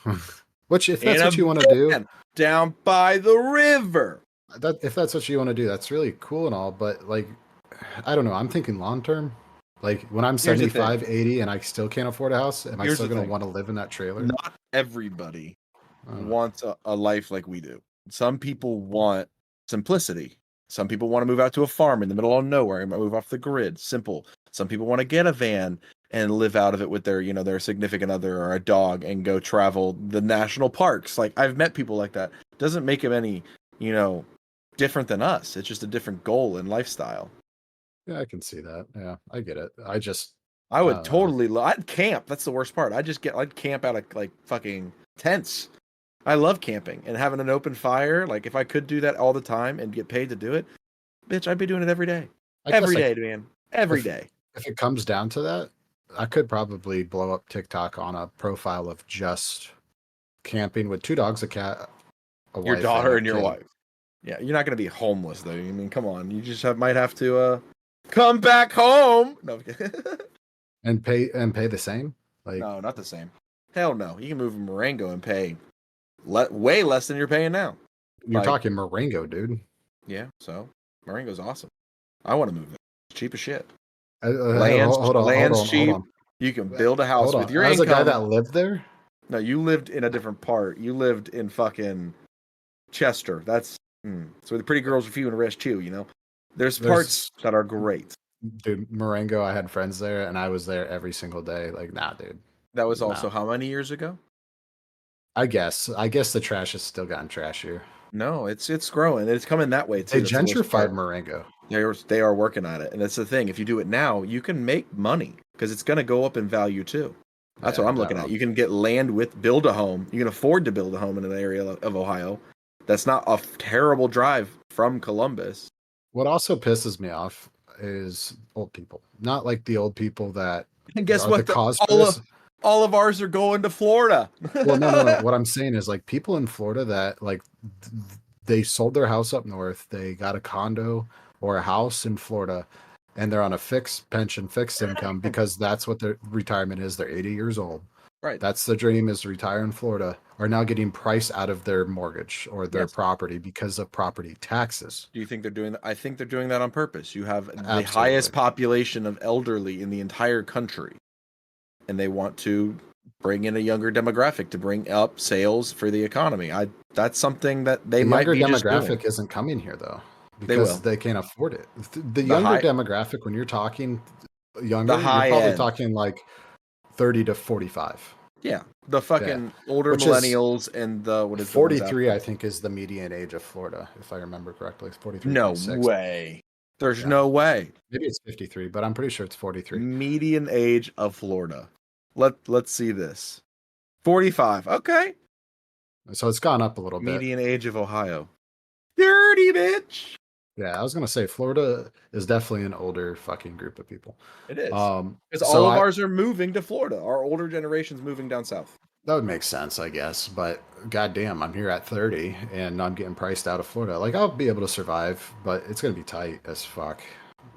Which, if In that's a what you want to do, van down by the river. that if that's what you want to do, that's really cool and all. But like, I don't know. I'm thinking long term. Like when I'm Here's the thing. 75, 80, and I still can't afford a house, am I Here's still the going to thing. want to live in that trailer? Not everybody I don't know. wants a life like we do. Some people want simplicity. Some people want to move out to a farm in the middle of nowhere and move off the grid. Simple. Some people want to get a van and live out of it with their, their significant other or a dog and go travel the national parks. Like I've met people like that. Doesn't make them any, different than us. It's just a different goal and lifestyle. Yeah, I can see that. Yeah, I get it. I I would don't know. totally. I'd camp. That's the worst part. I'd camp out of like fucking tents. I love camping and having an open fire. Like if I could do that all the time and get paid to do it, bitch, I'd be doing it every day. I guess Every like day, man. Every if day. if it comes down to that, I could probably blow up TikTok on a profile of just camping with 2 dogs, a cat, a Your wife, daughter a and your kid. wife. Yeah, you're not gonna be homeless though. I mean, come on. You just might have to come back home. No, And pay the same. Like no, not the same. Hell no. You can move to Marengo and pay way less than you're paying now. you're Like, talking Marengo, dude. yeah, so Marengo's awesome. I want to move there. It's cheap as shit. Hold on, Land's hold cheap. on. You can build a house Hold with on. your As a guy income. that lived there, No, you lived in a different part. You lived in fucking Chester. That's it's where the pretty girls are few and rich too. There's parts there's that are great. dude, Marengo, I had friends there and I was there every single day. Like, nah, dude. That was Nah. also how many years ago? I guess the trash has still gotten trashier. No, it's growing. It's coming that way too. They That's the worst gentrified part. Marengo. They are working on it, and that's the thing. If you do it now, you can make money because it's going to go up in value too. That's Yeah, what I'm looking at. You can get land build a home. You can afford to build a home in an area of Ohio. That's not a terrible drive from Columbus. What also pisses me off is old people. Not like the old people that And guess are the what? cause for this. All of ours are going to Florida. Well, no. What I'm saying is like people in Florida that like they sold their house up north, they got a condo or a house in Florida, and they're on a fixed pension, fixed income because that's what their retirement is. They're 80 years old. Right. That's the dream, is to retire in Florida, are now getting priced out of their mortgage or their Yes. property because of property taxes. Do you think they're doing that? I think they're doing that on purpose. You have the Absolutely. highest population of elderly in the entire country, and they want to bring in a younger demographic to bring up sales for the economy. That's something that they The might younger be just doing. demographic isn't coming here though They will. because they can't afford it. The younger high- demographic, when you're talking younger, high you're probably end. talking like 30 to 45. Yeah, the fucking older Which is millennials and the what is 43, I think, is the median age of Florida, if I remember correctly. 43. No 46. way. There's Yeah. no way. Maybe it's 53, but I'm pretty sure it's 43. Median age of Florida. Let's see this. 45. Okay. So it's gone up a little bit. Median age of Ohio. 30, bitch. Yeah, I was gonna say Florida is definitely an older fucking group of people. It is. Because So all of ours are moving to Florida. Our older generation's moving down south. that would make sense, I guess. But goddamn, I'm here at 30 and I'm getting priced out of Florida. Like I'll be able to survive, but it's gonna be tight as fuck.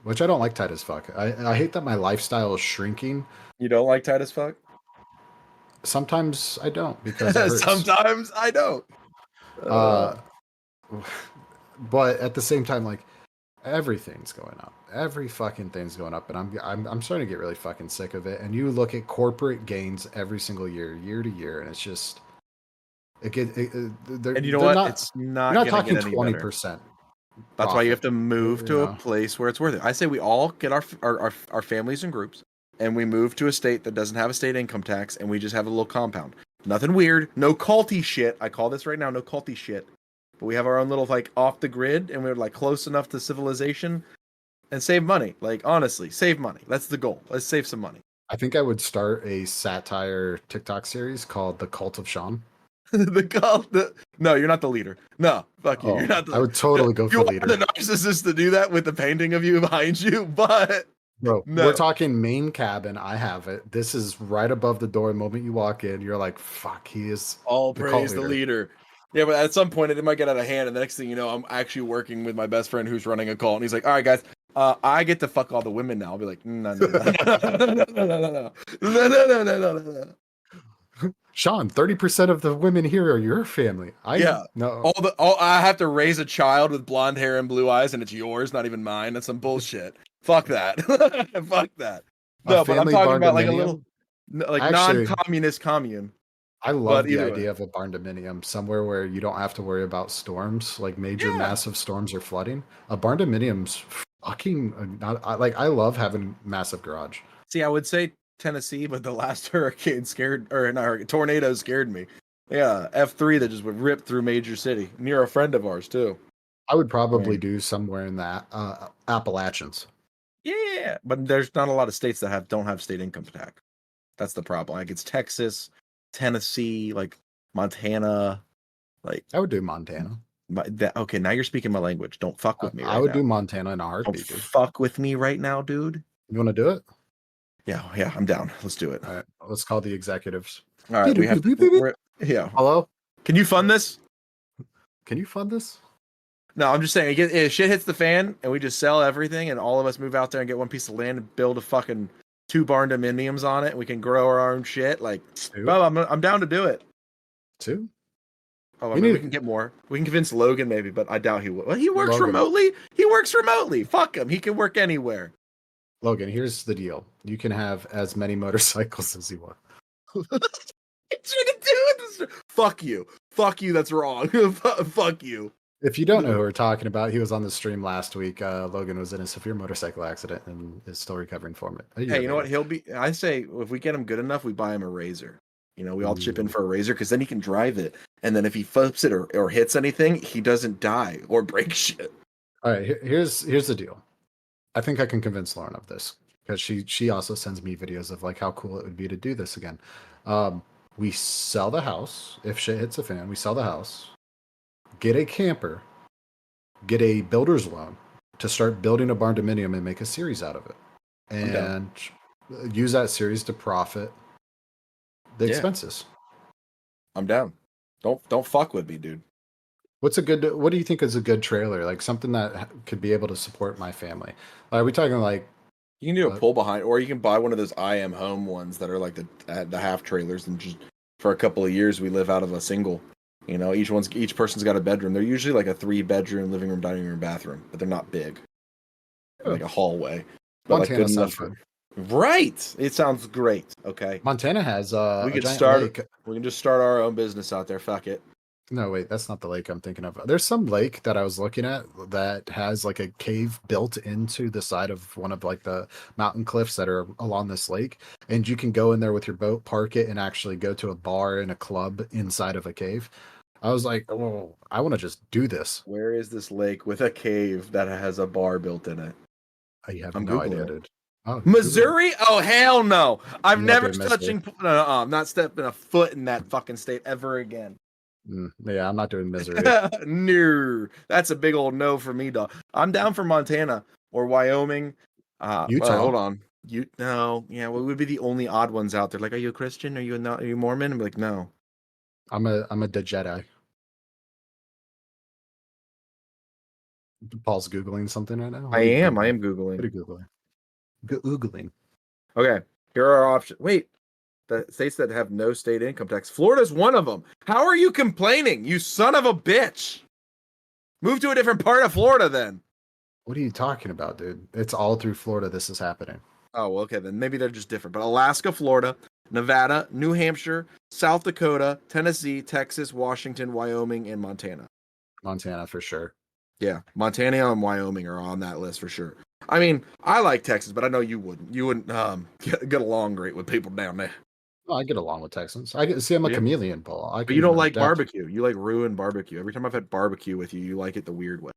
Which I don't like tight as fuck. I hate that my lifestyle is shrinking. You don't like tight as fuck? Sometimes I don't because it hurts. Sometimes I don't. But at the same time, like everything's going up. Every fucking thing's going up, and I'm starting to get really fucking sick of it. And you look at corporate gains every single year, year to year, and it's just it get. And you know what? It's not. You're not gonna talking get any 20%. That's why you have to move to a place where it's worth it. I say we all get our families in groups, and we move to a state that doesn't have a state income tax, and we just have a little compound. Nothing weird, no culty shit. I call this right now, no culty shit. But we have our own little like off the grid, and we're like close enough to civilization, and save money. Like honestly, save money. That's the goal. Let's save some money. I think I would start a satire TikTok series called The Cult of Sean. No, you're not the leader. No, fuck you. Oh, You're not the I would totally go for you leader. the narcissist to do that with the painting of you behind you, but Bro, no. we're talking main cabin. I have it. This is right above the door. The moment you walk in, you're like, fuck, he is all the cult praise the leader. Yeah, but at some point it might get out of hand, and the next thing you know, I'm actually working with my best friend who's running a cult, and he's like, all right, guys, I get to fuck all the women now. I'll be like, no. Sean, 30% of the women here are your family. No. I have to raise a child with blonde hair and blue eyes, and it's yours, not even mine. That's some bullshit. Fuck that. Fuck that. No, but I'm talking about like a little, like actually, non-communist commune. I love the idea of a barn dominium somewhere where you don't have to worry about storms, like major massive storms or flooding. A barn dominium's fucking I love having massive garage. See, I would say Tennessee, but the last tornado scared me. Yeah, F3 that just would rip through major city near a friend of ours too. I would probably do somewhere in that Appalachians. Yeah, but there's not a lot of states that don't have state income tax. That's the problem. Like it's Texas, Tennessee, like Montana, like I would do Montana. Okay, now you're speaking my language. Don't fuck with me. I would do Montana in a heartbeat. Don't fuck with me right now, dude. You want to do it? Yeah, I'm down. Let's do it. All right, let's call the executives. All right, we have. Yeah. Hello. Can you fund this? Can you fund this? No, I'm just saying. If shit hits the fan and we just sell everything, and all of us move out there and get one piece of land and build a fucking 2 barn dominiums on it, and we can grow our own shit. Like, well, I'm down to do it. 2. Oh, we can get more. We can convince Logan maybe, but I doubt he will. Well, he works remotely. He works remotely. Fuck him. He can work anywhere. Logan, here's the deal. You can have as many motorcycles as you want. Fuck you. Fuck you. That's wrong. Fuck you. If you don't know who we're talking about, he was on the stream last week. Logan was in a severe motorcycle accident and is still recovering from it. Hey, you know what? I say if we get him good enough, we buy him a Razor. You know, we all chip in for a Razor because then he can drive it. And then if he flips it or hits anything, he doesn't die or break shit. All right, here's the deal. I think I can convince Lauren of this because she also sends me videos of like how cool it would be to do this again. We sell the house. If shit hits the fan, we sell the house, get a camper, get a builder's loan to start building a barn dominium and make a series out of it. And use that series to profit the expenses. I'm down. Don't fuck with me, dude. What do you think is a good trailer? Like something that could be able to support my family? Are we talking like you can do a pull behind, or you can buy one of those I Am Home ones that are like the half trailers, and just for a couple of years we live out of a single. You know, each person's got a bedroom. They're usually like a 3-bedroom, living room, dining room, bathroom, but they're not big. They're like a hallway. But Montana like good sounds enough. Right. It sounds great. Okay. Montana has we can just start our own business out there. Fuck it. No, wait, that's not the lake I'm thinking of. There's some lake that I was looking at that has like a cave built into the side of one of like the mountain cliffs that are along this lake. And you can go in there with your boat, park it, and actually go to a bar and a club inside of a cave. I was like, oh, I want to just do this. Where is this lake with a cave that has a bar built in it? I have no idea, dude. Oh, Missouri? Oh hell no! I'm You're not never doing Missouri. touching. No, I'm not stepping a foot in that fucking state ever again. Yeah, I'm not doing Missouri. No, that's a big old no for me, dog. I'm down for Montana or Wyoming. Utah. Hold on. No, yeah, well, we would be the only odd ones out there. Like, are you a Christian? Are you Mormon? I'm like, no. I'm a Jedi. Paul's googling something right now. What I are you am. I Googling? am What are googling. you googling? Googling. Okay, here are our options. Wait, the states that have no state income tax. Florida's one of them. How are you complaining, you son of a bitch? Move to a different part of Florida then. What are you talking about, dude? It's all through Florida. This is happening. Oh, well, okay, then maybe they're just different. But Alaska, Florida, Nevada, New Hampshire, South Dakota, Tennessee, Texas, Washington, Wyoming, and Montana. Montana for sure. Yeah, Montana and Wyoming are on that list for sure. I mean, I like Texas, but I know you wouldn't. You wouldn't get along great with people down there. Oh, I get along with Texans. I'm a Yeah. chameleon, Paul. But you don't like barbecue. You like ruined barbecue. Every time I've had barbecue with you, you like it the weird way.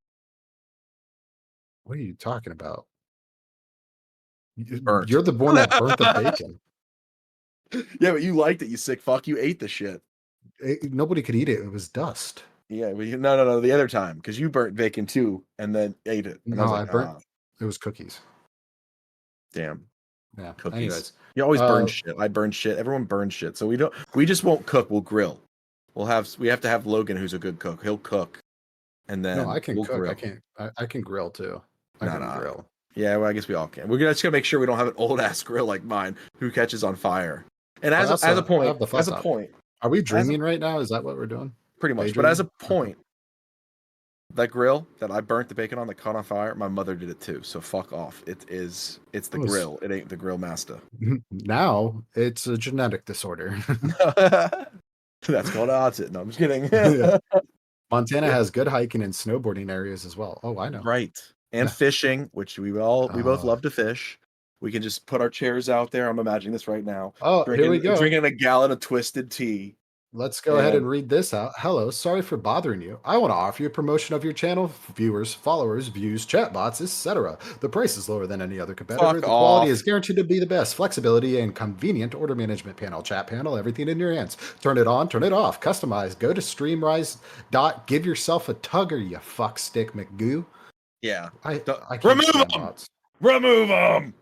What are you talking about? Burnt. You're the one that burnt the bacon. Yeah, but you liked it, you sick fuck. You ate the shit. Nobody could eat it. It was dust. Yeah, but no, the other time, because you burnt bacon too, and then ate it. And No, I was I like, burnt. It was cookies. damn. Yeah. Cookies. Anyways, You always burn shit. I burn shit. Everyone burns shit. So we just won't cook, we'll grill. We have to have Logan, who's a good cook. He'll cook. And then no, I can we'll cook. grill. I can't. I can grill too. I No, can no. grill. Yeah, well, I guess we all can. We're just gonna make sure we don't have an old ass grill like mine who catches on fire. And as That's a I have point, the flat top. Are we dreaming right now? Is that what we're doing? pretty much. But as a point, that grill that I burnt the bacon on that caught on fire, my mother did it too. So fuck off. It's the grill. It ain't the grill master. Now it's a genetic disorder. That's called autism. No, I'm just kidding. Yeah. Montana has good hiking and snowboarding areas as well. Oh, I know. Right. And fishing, which we both love to fish. We can just put our chairs out there. I'm imagining this right now. Oh, here we go. Drinking a gallon of twisted tea. Let's go ahead and read this out. Hello, sorry for bothering you. I want to offer you a promotion of your channel, viewers, followers, views, chatbots, etc. The price is lower than any other competitor. Fuck the quality off. is guaranteed to be the best. Flexibility and convenient order management panel, chat panel, everything in your hands. Turn it on, turn it off, customize. Go to streamrise. Give yourself a tugger, you fuckstick McGoo. Yeah. I can't Remove stand them. bots. Remove them.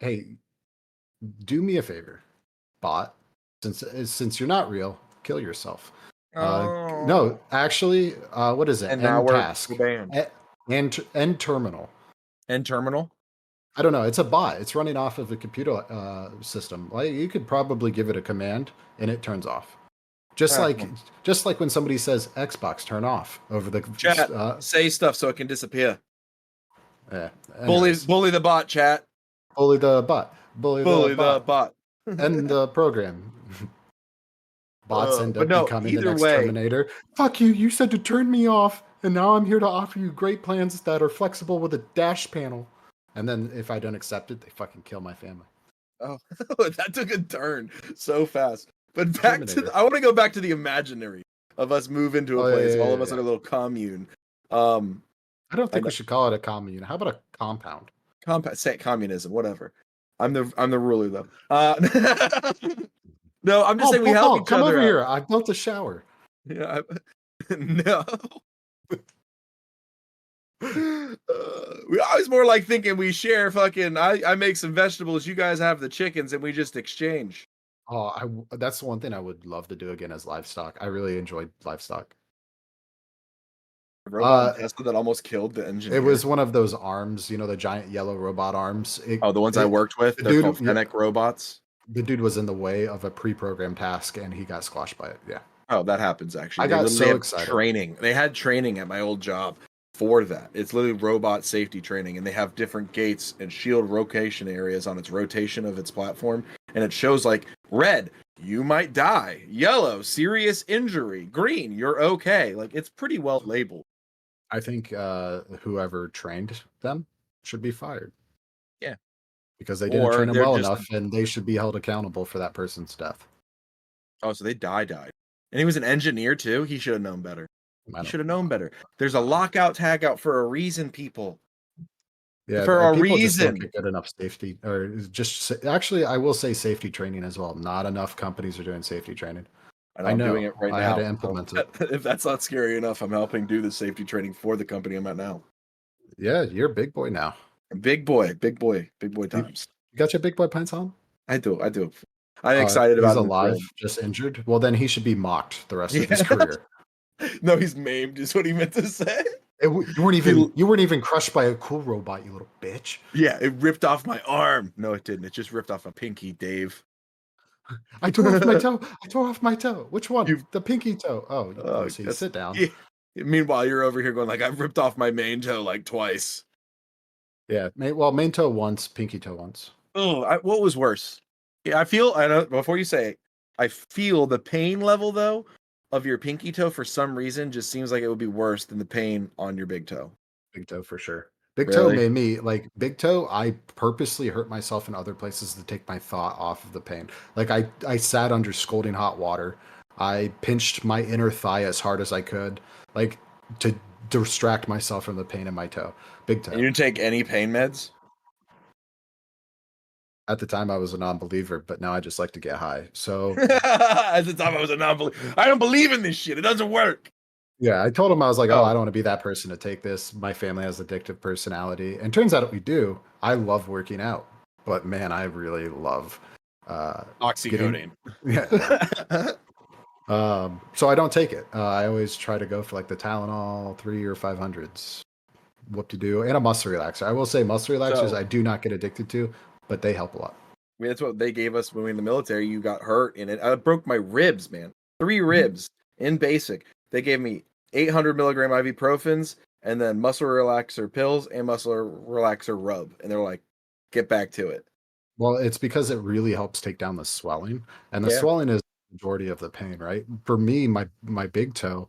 Hey, do me a favor, bot. Since you're not real, kill yourself. No, actually, what is it? And now we're task. banned. End terminal. End terminal? I don't know. It's a bot. It's running off of a computer system. Like you could probably give it a command and it turns off. Just like when somebody says Xbox turn off over the chat. Say stuff so it can disappear. Yeah. Bully the bot, chat. Bully the bot. Bully the bot. End the program. Bots end up becoming the next Terminator. Fuck you. You said to turn me off, and now I'm here to offer you great plans that are flexible with a dash panel. And then if I don't accept it, they fucking kill my family. Oh, that took a turn so fast. But I want to go back to the imaginary of us move into a place. All of us in a little commune. I don't think we should call it a commune. How about a compound? Say communism, whatever. I'm the ruler though. No, I'm just saying we help each come other over out. here. I built a shower. Yeah. No. I was more like thinking we share fucking. I make some vegetables. You guys have the chickens, and we just exchange. Oh, that's the one thing I would love to do again as livestock. I really enjoyed livestock. Robot Tesla that almost killed the engineer. It was one of those arms, the giant yellow robot arms. The ones I worked with. They're called Fennec robots. The dude was in the way of a pre-programmed task, and he got squashed by it. Yeah. Oh, that happens actually. I got so excited. Training. They had training at my old job for that. It's literally robot safety training, and they have different gates and shield rotation areas on its rotation of its platform, and it shows like red, you might die; yellow, serious injury; green, you're okay. Like it's pretty well labeled. I think whoever trained them should be fired. Yeah. Because they didn't train them well enough, and they should be held accountable for that person's death. Oh, so they died. And he was an engineer too? He should have known better. He should have known better. There's a lockout tag out for a reason, people. Yeah, for a people just don't reason. get good enough safety, or actually, I will say safety training as well. Not enough companies are doing safety training. And I I'm know. doing it right I had now. to So implement it. if that's not scary enough, I'm helping do the safety training for the company I'm at now. Yeah, you're a big boy now. Big boy, big boy, big boy You, times. you got your big boy pants on? I do, I do. I'm excited He's about him. alive, just injured. Well, then he should be mocked the rest of his Yeah. career. No, he's maimed. Is what he meant to say. You weren't even crushed by a cool robot, you little bitch. Yeah, it ripped off my arm. No, it didn't. It just ripped off a pinky, Dave. I tore off my toe. I tore off my toe. Which one? You've The pinky toe. Oh, oh, pussy. that's Sit down. yeah. Meanwhile, you're over here going like, I've ripped off my main toe like twice. Yeah. Main toe once, pinky toe once. Oh, what was worse? Yeah, I know before you say it, I feel the pain level though of your pinky toe for some reason just seems like it would be worse than the pain on your big toe. Big toe for sure. Big toe Really? made me like big toe. I purposely hurt myself in other places to take my thought off of the pain. Like I sat under scalding hot water. I pinched my inner thigh as hard as I could, like to distract myself from the pain in my toe. Big toe. And you didn't take any pain meds? At the time, I was a non-believer, but now I just like to get high. So At the time I was a non-believer. I don't believe in this shit. It doesn't work. yeah, I told him I was like, oh, Oh. I don't want to be that person to take this. My family has addictive personality, and turns out we do. I love working out, but man, I really love Oxycodone. Yeah. So I don't take it. I always try to go for like the Tylenol 3 or 500s. Whoop to do, and a muscle relaxer. I will say muscle relaxers So- I do not get addicted to, but they help a lot. I mean, that's what they gave us when we were in the military. You got hurt in it. I broke my ribs, man. 3 ribs in basic. They gave me 800 milligram ibuprofens and then muscle relaxer pills and muscle relaxer rub. And they're like, get back to it. Well, it's because it really helps take down the swelling, and the Yeah. swelling is the majority of the pain, right? For me, my big toe,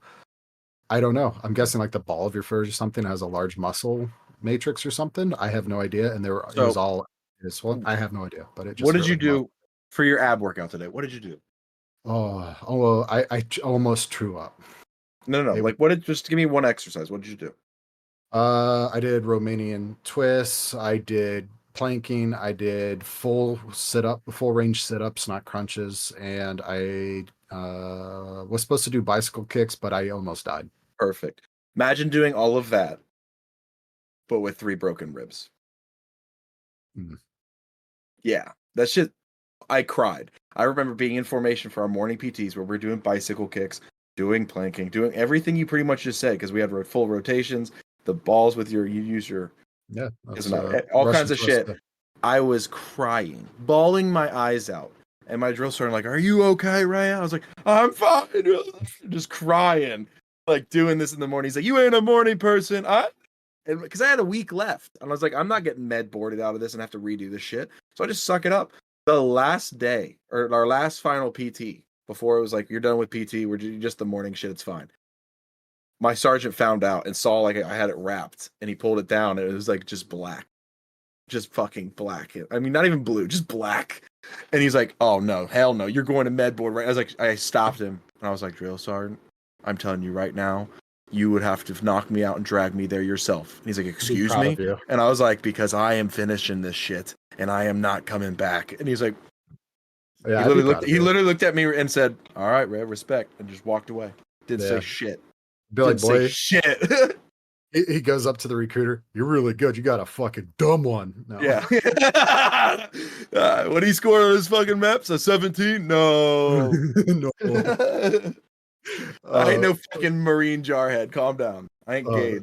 I don't know. I'm guessing like the ball of your foot or something has a large muscle matrix or something. I have no idea, and it was So- all it's well, I have no idea, but it just What did hurt you like a mother- do for your ab workout today? What did you do? Oh, I almost threw up. No. It- Like, just give me one exercise. What did you do? I did Romanian twists. I did planking. I did full range sit ups, not crunches, and I was supposed to do bicycle kicks, but I almost died. Perfect. Imagine doing all of that, but with 3 broken ribs. Hmm. Yeah, that shit. I cried. I remember being in formation for our morning PTs where we're doing bicycle kicks, doing planking, doing everything you pretty much just said because we had full rotations, the balls with you use your Yeah, doesn't matter, all Russian kinds of twist. shit. I was crying, bawling my eyes out, and my drill sergeant like, "Are you okay, Ray?" I was like, "I'm fine," just crying, like doing this in the morning. He's like, "You ain't a morning person." Because I had a week left, and I was like, I'm not getting med boarded out of this and have to redo this shit. So I just suck it up. The last day, or our last final PT, before it was like, you're done with PT, we're just the morning shit, it's fine. My sergeant found out and saw like I had it wrapped, and he pulled it down, and it was like just black. Just fucking black. I mean, not even blue, just black. And he's like, "Oh no, hell no, you're going to med board, right?" I was like, I stopped him, and I was like, "Drill sergeant, I'm telling you right now, you would have to knock me out and drag me there yourself." And he's like, "Excuse proud me?" of you. And I was like, "Because I am finishing this shit, and I am not coming back." And he's like, Yeah, he literally looked at me and said, "All right, Red, respect," and just walked away. Didn't say Yeah. shit. Billy Didn't say boy, shit. he goes up to the recruiter. You're really good. You got a fucking dumb one. No. Yeah. What did he score on his fucking maps? A 17? No. No. I ain't no fucking Marine jarhead. Calm down. I ain't gay.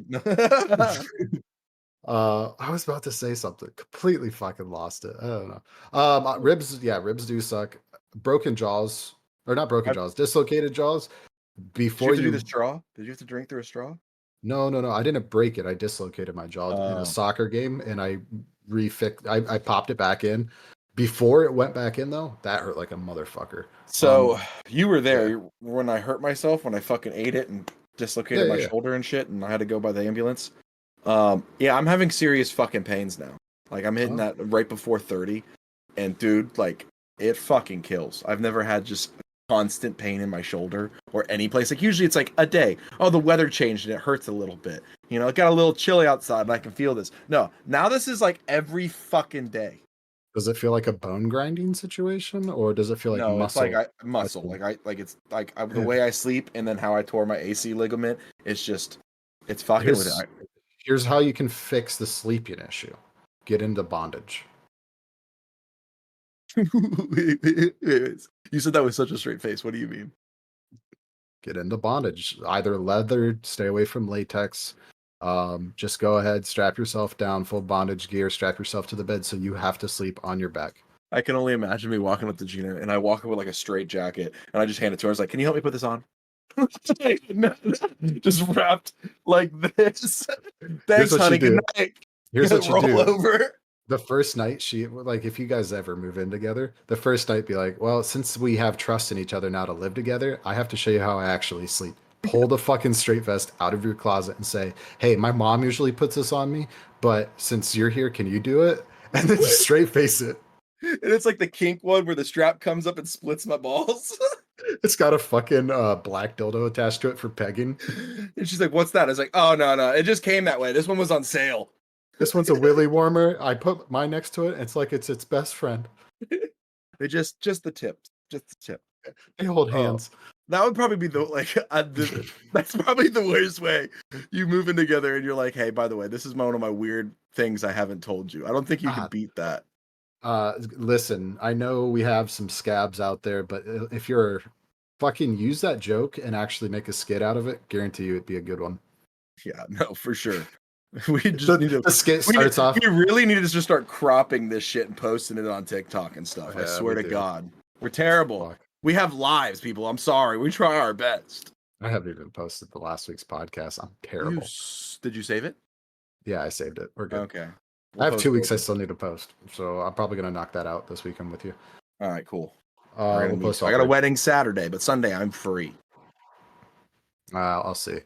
I was about to say something. Completely fucking lost it. I don't know. Ribs, yeah, ribs do suck. Broken jaws, or not broken jaws, dislocated jaws. Did you Before have to do you, the straw? Did you have to drink through a straw? no, I didn't break it. I dislocated my jaw in Oh. a soccer game, and I popped it back in. Before it went back in, though, that hurt like a motherfucker. So you were there when I hurt myself, when I fucking ate it and dislocated my Yeah. shoulder and shit, and I had to go by the ambulance. Yeah, I'm having serious fucking pains now. Like I'm hitting that right before 30, and dude, like it fucking kills. I've never had just constant pain in my shoulder or any place. Like usually it's like a day. Oh, the weather changed and it hurts a little bit. You know, it got a little chilly outside and I can feel this. No, now this is like every fucking day. Does it feel like a bone grinding situation, or does it feel like No, it's like muscle. testing? The way I sleep and then how I tore my AC ligament. It's just it's fucking with Here's, it. here's how you can fix the sleeping issue. Get into bondage. You said that with such a straight face. What do you mean? Get into bondage. Either leather, stay away from latex. Just go ahead, strap yourself down, full bondage gear, strap yourself to the bed so you have to sleep on your back. I can only imagine me walking up to Gina and I walk up with like a straight jacket and I just hand it to her. I was like, "Can you help me put this on?" Just wrapped like this. Thanks, what honey. you do. Good night. Here's what you Roll do. over. The first night, she like, if you guys ever move in together, the first night be like, well, since we have trust in each other now to live together, I have to show you how I actually sleep. Pull the fucking straight vest out of your closet and say, hey, my mom usually puts this on me, but since you're here, can you do it? And then just straight face it. And it's like the kink one where the strap comes up and splits my balls. It's got a fucking black dildo attached to it for pegging. And she's like, "What's that?" I was like, "Oh no, it just came that way. This one was on sale." This one's a willy warmer. I put mine next to it. It's like it's its best friend. They just the tips, just the tip. They hold hands. That would probably be that's probably the worst way. You move in together and you're like, "Hey, by the way, this is one of my weird things I haven't told you." I don't think you can beat that. Listen, I know we have some scabs out there, but if you're fucking use that joke and actually make a skit out of it, guarantee you it'd be a good one. Yeah, no, for sure. We just need to. The skit starts off. We really need to just start cropping this shit and posting it on TikTok and stuff. I Yeah, swear we to do. God, we're terrible. Fuck. We have lives, people. I'm sorry. We try our best. I haven't even posted the last week's podcast. I'm You terrible. Did you save it? Yeah, I saved it. We're good. Okay. I have post 2 weeks I it. still need to post, so I'm probably gonna knock that out this weekend with you. All right, cool. We'll post I got a wedding Saturday, but Sunday I'm free. I'll see.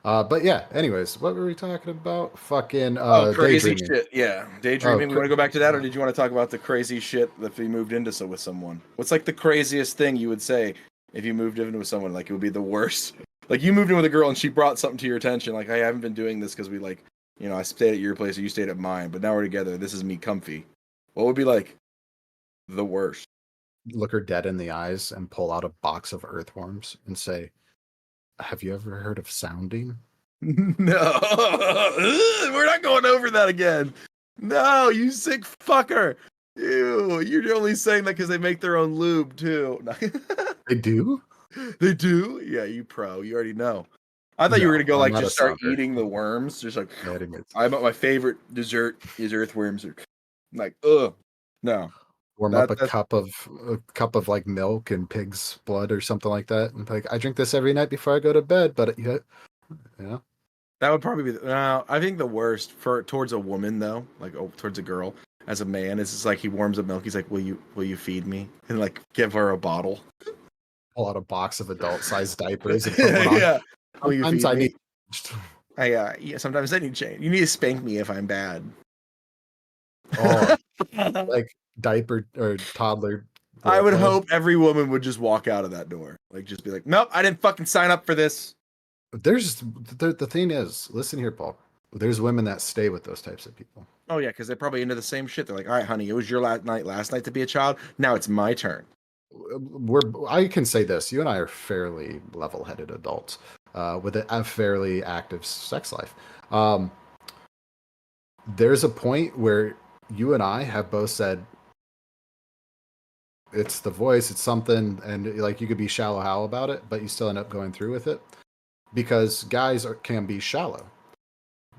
But yeah, anyways, what were we talking about? Fucking Crazy daydreaming. shit. Yeah, daydreaming. Oh, We want to go back to that, or did you want to talk about the crazy shit that we moved into with someone? What's like the craziest thing you would say if you moved in with someone? Like it would be the worst. Like you moved in with a girl and she brought something to your attention. Like I haven't been doing this because we like, you know, I stayed at your place or you stayed at mine, but now we're together. This is me comfy. What would be like the worst? Look her dead in the eyes and pull out a box of earthworms and say, have you ever heard of sounding? No, we're not going over that again. No, you sick fucker. Ew, you're only saying that because they make their own lube too. They do? They do? Yeah, you pro. You already know. I thought you were No, gonna go I'm like not just a start sounder. eating the worms, just like Yeah, it is. my favorite dessert is earthworms. I'm like, ugh, no. Warm That- up a that's- cup of like milk and pig's blood or something like that. And like, I drink this every night before I go to bed, but yeah, That would probably be. I think the worst towards a woman though, like towards a girl. As a man, is just like he warms up milk. He's like, will you feed me? And like give her a bottle. pull out a box of adult-sized diapers and put one on. Yeah. Will you Sometimes feed I me? need. Yeah, sometimes I need change. You need to spank me if I'm bad. Oh, like diaper or toddler. I would roleplay. hope every woman would just walk out of that door. Like, just be like, nope, I didn't fucking sign up for this. There's the thing is, listen here, Paul. There's women that stay with those types of people. Oh, yeah, because they're probably into the same shit. They're like, all right, honey, it was your last night to be a child. Now it's my turn. I can say this: you and I are fairly level-headed adults with a fairly active sex life. There's a point where you and I have both said it's the voice, it's something, and like you could be shallow how about it, but you still end up going through with it because guys can be shallow.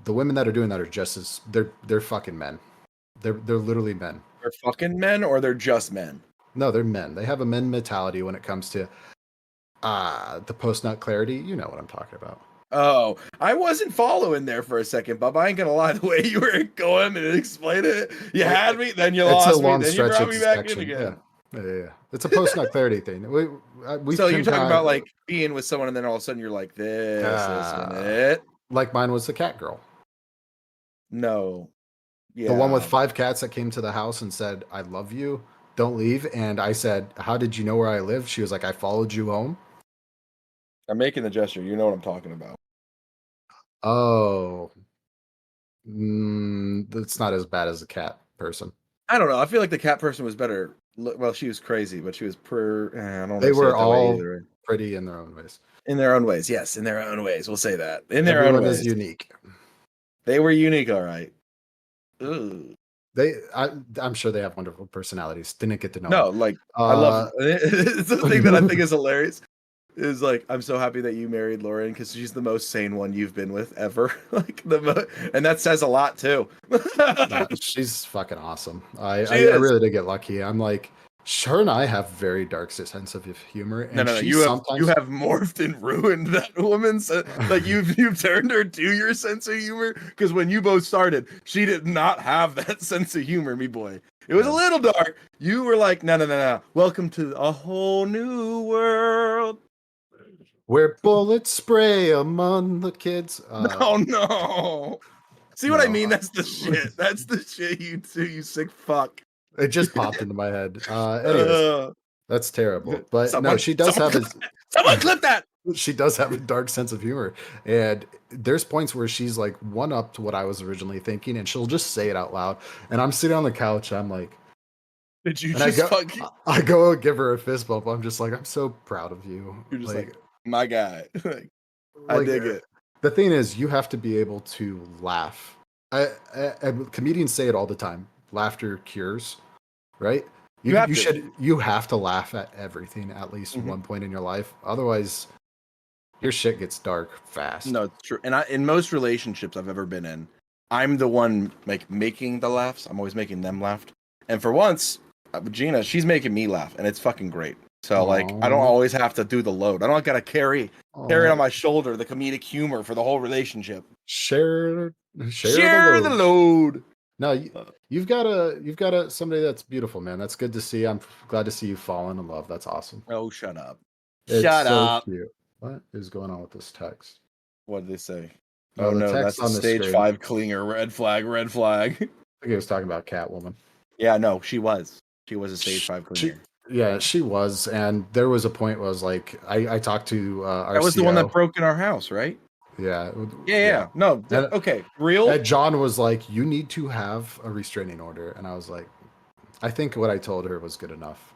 The women that are doing that are just as they're fucking men. They're literally men. They're fucking men or they're just men? No, they're men. They have a men mentality when it comes to the post-nut clarity. You know what I'm talking about. Oh, I wasn't following there for a second, Bub. I ain't gonna lie. The way you were going and explain it, you had me, then you It's lost a long me, then you stretch brought of me back in dissection. again. Yeah. It's a post-nut clarity thing. We So you're can talking kind about of- like being with someone and then all of a sudden you're like, this Ah. isn't it? like mine was the cat girl. No. Yeah. The one with 5 cats that came to the house and said, I love you. don't leave. And I said, how did you know where I live? She was like, I followed you home. I'm making the gesture. You know what I'm talking about. Oh, that's not as bad as a cat person. I don't know. I feel like the cat person was better. Well, she was crazy, but she was I don't want They to say were it that way all either. pretty in their own ways. In their own ways, yes, in their own ways. We'll say that. In their Everyone own ways. is unique. They were unique, all right. Ooh. I'm sure they have wonderful personalities. Didn't get to know No, them. like I love it's the thing that I think is hilarious is like I'm so happy that you married Lauren because she's the most sane one you've been with ever. Like and that says a lot too. She's fucking awesome. I is. really did get lucky. I'm like, her and I have very dark sense of humor, and No. she You sometimes have morphed and ruined that woman's like you've turned her to your sense of humor because when you both started, she did not have that sense of humor, me boy. It was a little dark. You were like, no. Welcome to a whole new world. where bullets spray among the kids. Oh no. See what I mean? That's the shit. That's the shit you do, you sick fuck. It just popped into my head. Anyways, that's terrible. But no, she does have someone clip that. She does have a dark sense of humor, and there's points where she's like one up to what I was originally thinking, and she'll just say it out loud. And I'm sitting on the couch, I'm like, did you just fucking? I go give her a fist bump. I'm just like, I'm so proud of you. You're just like my guy. I dig it. The thing is, you have to be able to laugh. Comedians say it all the time. Laughter cures, right? You have to laugh at everything at least one point in your life. Otherwise, your shit gets dark fast. No, it's true. And in most relationships I've ever been in, I'm the one like making the laughs. I'm always making them laugh. And for once, Gina, she's making me laugh, and it's fucking great. So like, I don't always have to do the load. I don't gotta carry on my shoulder the comedic humor for the whole relationship. Share the load. No, you've got somebody that's beautiful, man. That's good to see. I'm glad to see you falling in love. That's awesome. Oh, shut up. Shut up. Cute. What is going on with this text? What did they say? Oh no, that's a stage 5 clinger. Red flag. I think he was talking about Catwoman. Yeah, no, she was. She was a stage 5 clinger. Yeah, she was, and there was a point where I was like, I talked to our that was CO. the one that broke in our house, right? Yeah. No, okay, real. And John was like, you need to have a restraining order, and I was like, I think what I told her was good enough.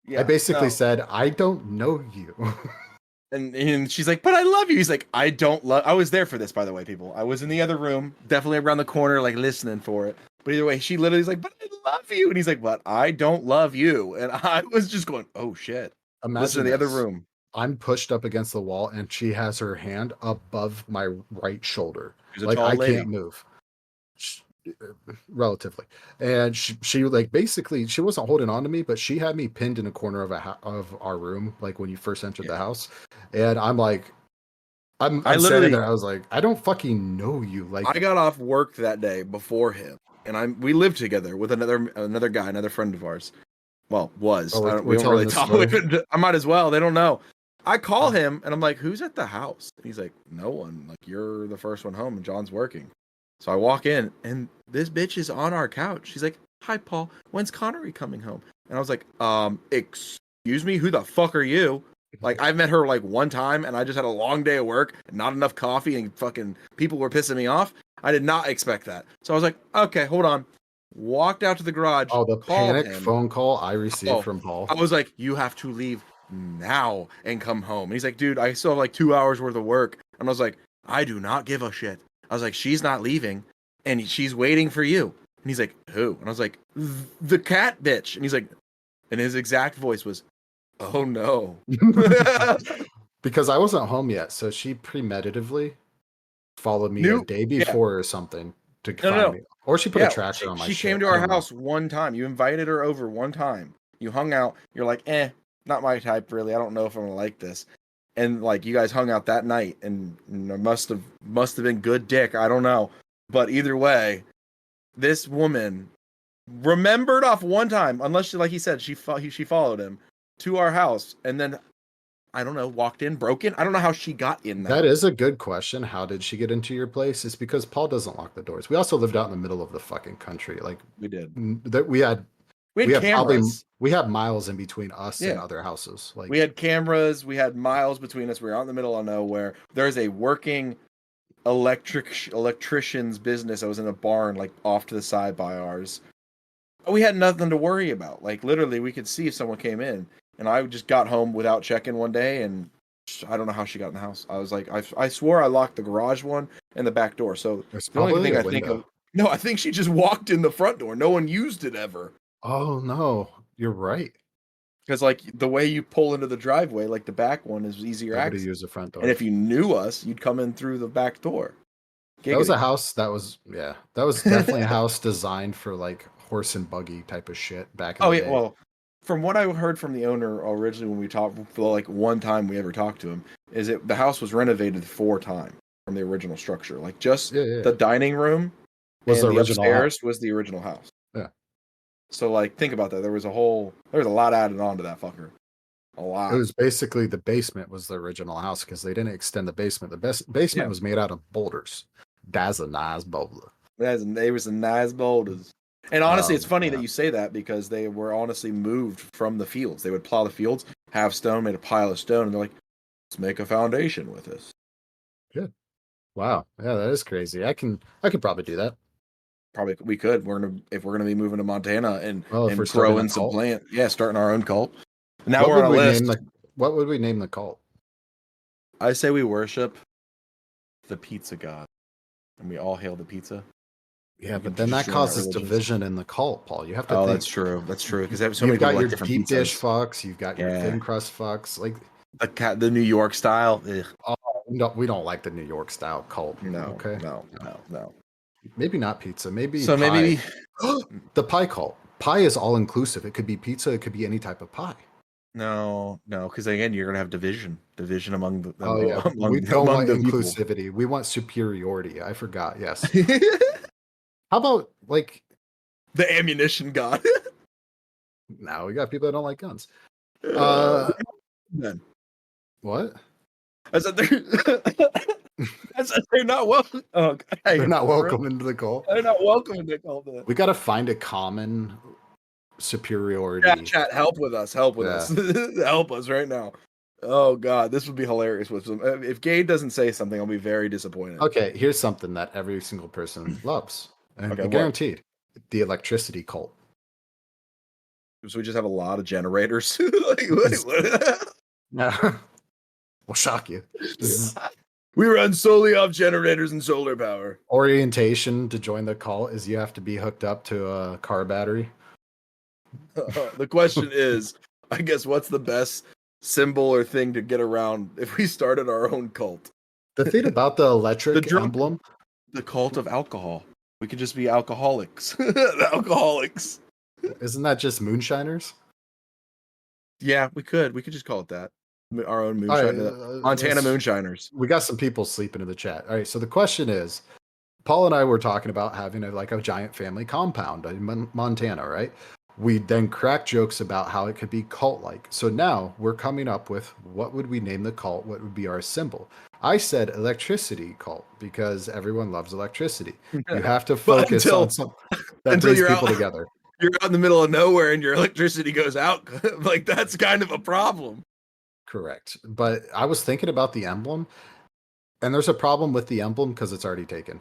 Yeah, I basically said, I don't know you. And she's like, but I love you. He's like, I was there for this, by the way, people. I was in the other room, definitely around the corner, like listening for it. But either way, she literally is like, but I love you. And he's like, but I don't love you. And I was just going, oh shit. Listen to the other room. I'm pushed up against the wall, and she has her hand above my right shoulder. She's a tall lady. Can't move. Relatively. And she like basically she wasn't holding on to me, but she had me pinned in a corner of our room, like when you first entered the house. And I'm like, I'm standing there. I was like, I don't fucking know you. Like, I got off work that day before him, and we lived together with another guy, another friend of ours. Well, was. We don't really talk. I might as well. They don't know. I call him, and I'm like, who's at the house? And he's like, no one. Like, you're the first one home, and John's working. So I walk in, and this bitch is on our couch. She's like, hi, Paul. When's Connery coming home? And I was like, excuse me? Who the fuck are you? Like, I've met her like one time, and I just had a long day of work, and not enough coffee, and fucking people were pissing me off. I did not expect that. So I was like, okay, hold on. Walked out to the garage. Oh, the panic phone call I received from Paul. I was like, you have to leave now and come home. And he's like, dude, I still have like 2 hours worth of work. And I was like, I do not give a shit. I was like, she's not leaving, and she's waiting for you. And he's like, who? And I was like, the cat bitch. And he's like, and his exact voice was, oh no. Because I wasn't home yet, so she premeditatively followed me a day before or something to find me. Or she put a tracker on my shit. She came to our house one time. You invited her over one time. You hung out. You're like, not my type, really. I don't know if I'm gonna like this. And like, you guys hung out that night, and must have been good dick. I don't know, but either way, this woman remembered off one time, unless she, like he said, she followed him to our house, and then I don't know, walked in, broke in. I don't know how she got in there. That is a good question. How did she get into your place? It's because Paul doesn't lock the doors. We also lived out in the middle of the fucking country. Like we did. We had We had cameras. we have miles in between us and Yeah. other houses. Like We had cameras. We had miles between us. We were out in the middle of nowhere. There's a working electrician's business. I was in a barn, like off to the side by ours. We had nothing to worry about. Like literally, we could see if someone came in. And I just got home without checking one day, and I don't know how she got in the house. I was like, I swore I locked the garage one and the back door. So there's the only probably thing a I think window. of, no, I think she just walked in the front door. No one used it ever. Oh no, you're right. Because like the way you pull into the driveway, like the back one is easier Nobody access. used the front door. And if you knew us, you'd come in through the back door. That was a Giggity. house that was definitely a house designed for like horse and buggy type of shit back in Oh the yeah, day. well, from what I heard from the owner originally when we talked, for like one time we ever talked to him, is it the house was renovated 4 times from the original structure. Like just Yeah. the dining room Was and the the original upstairs was the original house. Yeah. So like think about that. There was a lot added on to that fucker. A lot. It was basically the basement was the original house because they didn't extend the basement. The basement Yeah. was made out of boulders. That's a nice boulder. They were some nice boulders. And honestly, it's funny yeah. that you say that because they were honestly moved from the fields. They would plow the fields, have stone, made a pile of stone, and they're like, let's make a foundation with this. Wow. Yeah, that is crazy. I could probably do that. Probably we could. If we're gonna be moving to Montana and Well, if and we're starting a growing some cult. plant. Yeah, starting our own cult. Now What we're would on a we list. name what would we name the cult? I say we worship the pizza god. And we all hail the pizza. Yeah, We can but then that just join our causes religions. division in the cult, Paul. You have to Oh, think. that's true. That's true. Because so You've many got people your like different deep dish pizzas. fucks. You've got your Yeah. thin crust fucks. Like, The New York style. Ugh. we don't like the New York style cult. No, Okay. no. Maybe not pizza. Maybe So pie. maybe The pie cult. Pie is all inclusive. It could be pizza. It could be any type of pie. no, because again, you're gonna have division among the Oh yeah, among, we don't want the people. inclusivity. We want superiority. I forgot. Yes. How about like The ammunition god. now we got people that don't like guns. Then What? I said they're not welcome. Oh, hey, They're not welcome into the cult. They're not welcome in the cult. We got to find a common superiority. Chat, help with us. Help with us. Help us right now. Oh God, this would be hilarious. With some, if Gade doesn't say something, I'll be very disappointed. Okay, here's something that every single person loves, and Okay, what? guaranteed: the electricity cult. So we just have a lot of generators. Like, what? Yeah, will shock you. We run solely off generators and solar power. Orientation to join the cult is you have to be hooked up to a car battery. The question is, I guess, what's the best symbol or thing to get around if we started our own cult? The thing about the electric emblem, the cult of alcohol. We could just be alcoholics. The alcoholics. isn't that just moonshiners? Yeah, we could. We could just call it that. Our own All right, moonshine. Montana moonshiners. We got some people sleeping in the chat. All right, so the question is, Paul and I were talking about having a giant family compound in Montana, right? We then cracked jokes about how it could be cult-like. So now we're coming up with what would we name the cult? What would be our symbol? I said electricity cult because everyone loves electricity. You have to focus on something that brings people together. You're out in the middle of nowhere and your electricity goes out. Like that's kind of a problem. Correct. But I was thinking about the emblem, and there's a problem with the emblem because it's already taken.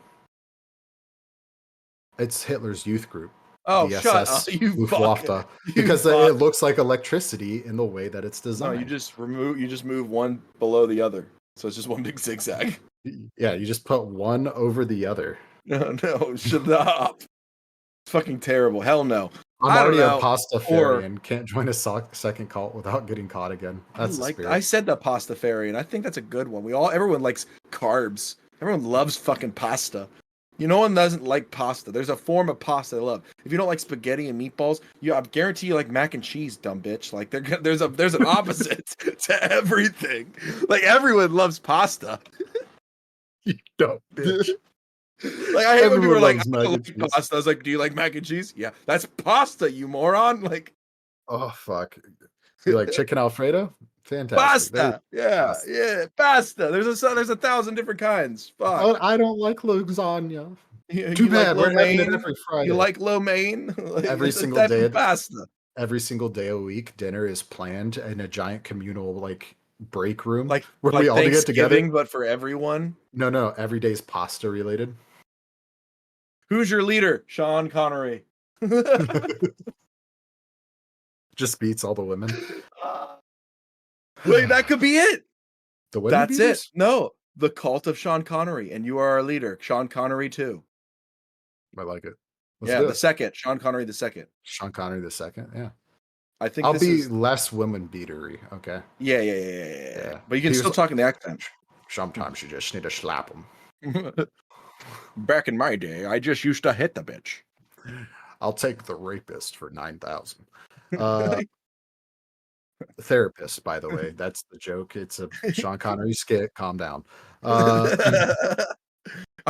It's Hitler's youth group. Oh, the shut SS up, you Luftwaffe, because it looks like electricity in the way that it's No, designed. you just move one below the other. So it's just one big zigzag. Yeah, you just put one over the other. No, shut up. It's fucking terrible. Hell no. I'm I don't already a know. pasta Or- fairy and can't join a second cult without getting caught again. That's the spirit. I said the pasta fairy, and I think that's a good one. Everyone likes carbs. Everyone loves fucking pasta. No one doesn't like pasta. There's a form of pasta they love. If you don't like spaghetti and meatballs, I guarantee you like mac and cheese, dumb bitch. Like there's an opposite to everything. Like everyone loves pasta. You dumb bitch. Like I hate when people are like, Everyone loves I don't mac and like cheese. pasta. I was like, do you like mac and cheese? Yeah, that's pasta, you moron. Like Oh fuck! You like chicken Alfredo? Fantastic. pasta. Yeah, pasta. There's 1,000 different kinds. Fuck. Oh, I don't like lasagna. Too You like bad lo we're having it mein? every Friday. You like lo mein? Like, Every it's a single type day of of the- pasta. every single day a week. Dinner is planned in a giant communal like break room Like where we all get together. Thanksgiving, but for everyone. No, every day is pasta related. Who's your leader? Sean Connery. Just beats all the women. Wait, that could be it. The women That's beaters? it. No, the cult of Sean Connery, and you are our leader, Sean Connery too. I like it. Let's Yeah, do the it. second, Sean Connery the second. Sean Connery the second. Yeah. I think I'll this be is less women beatery. Okay. yeah. But you can He was still like, talk in the accent. sometimes you just need to slap them. Back in my day, I just used to hit the bitch. I'll take the rapist for 9,000. Therapist, by the way. That's the joke. It's a Sean Connery skit. Calm down. I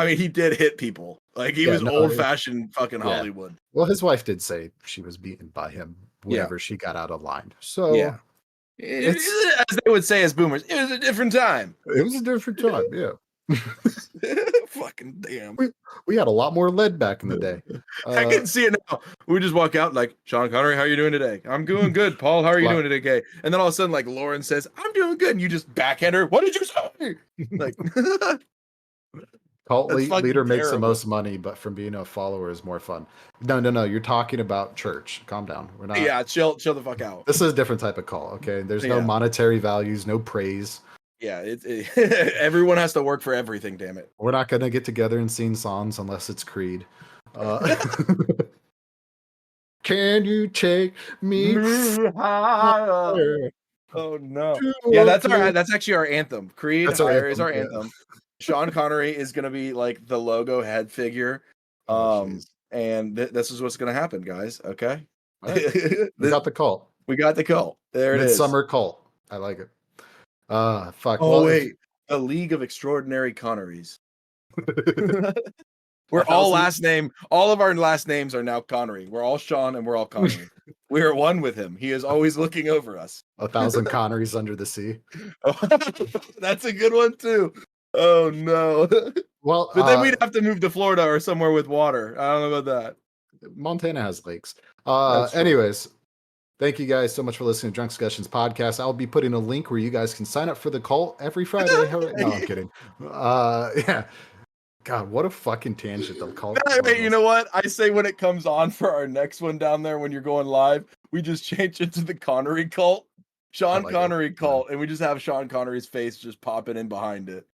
mean, he did hit people. Like he Yeah, was no, old fashioned fucking yeah. Hollywood. Well, his wife did say she was beaten by him whenever she got out of line. So Yeah. As they would say as boomers, it was a different time. it was a different time. Yeah. Fucking damn. We had a lot more lead back in the day. I can see it now. We just walk out like, Sean Connery, how are you doing today? I'm doing good. Paul, how are you doing today, Kay? And then all of a sudden, like Lauren says, I'm doing good. And you just backhand her. What did you say? Like Cult That's fucking leader makes the terrible. most money, but from being a follower is more fun. No. You're talking about church. Calm down. We're not. yeah, chill the fuck out. This is a different type of call. Okay. There's no Yeah. monetary values, no praise. Yeah, everyone has to work for everything, damn it. We're not gonna get together and sing songs unless it's Creed. Can you take me higher? Oh no. to Yeah, a that's actually our anthem. Creed That's our Higher is our anthem, yeah. anthem. Sean Connery is gonna be like the logo head figure. Oh, jeez. And this is what's gonna happen, guys. Okay. All right. We got the call. We got the call. There it is. Midsummer cult. I like it. Fuck. Oh well, wait, the League of Extraordinary Connerys. We're 1,000 all last name. All of our last names are now Connery. We're all Sean and we're all Connery. We are one with him. He is always looking over us. 1,000 Connerys under the sea. That's a good one too. Oh no. Well, But then we'd have to move to Florida or somewhere with water. I don't know about that. Montana has lakes. That's true. Anyways, thank you guys so much for listening to Drunk Discussions podcast. I'll be putting a link where you guys can sign up for the cult every Friday. No, I'm kidding. Yeah. God, what a fucking tangent the cult. Hey, you know what? I say when it comes on for our next one down there when you're going live, we just change it to the Connery cult. Sean like Connery it. cult, and we just have Sean Connery's face just popping in behind it.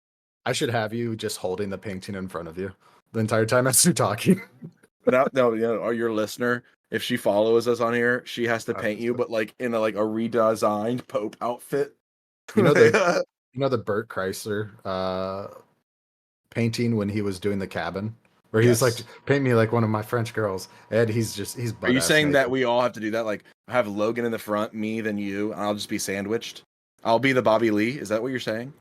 I should have you just holding the painting in front of you the entire time as you're talking. No, you know, your listener, if she follows us on here, she has to paint you, but like in a redesigned Pope outfit. You know the Bert Chrysler painting when he was doing the cabin, where he was like, paint me like one of my French girls, and he's Are you saying that we all have to do that? Like have Logan in the front, me, then you, and I'll just be sandwiched. I'll be the Bobby Lee. Is that what you're saying?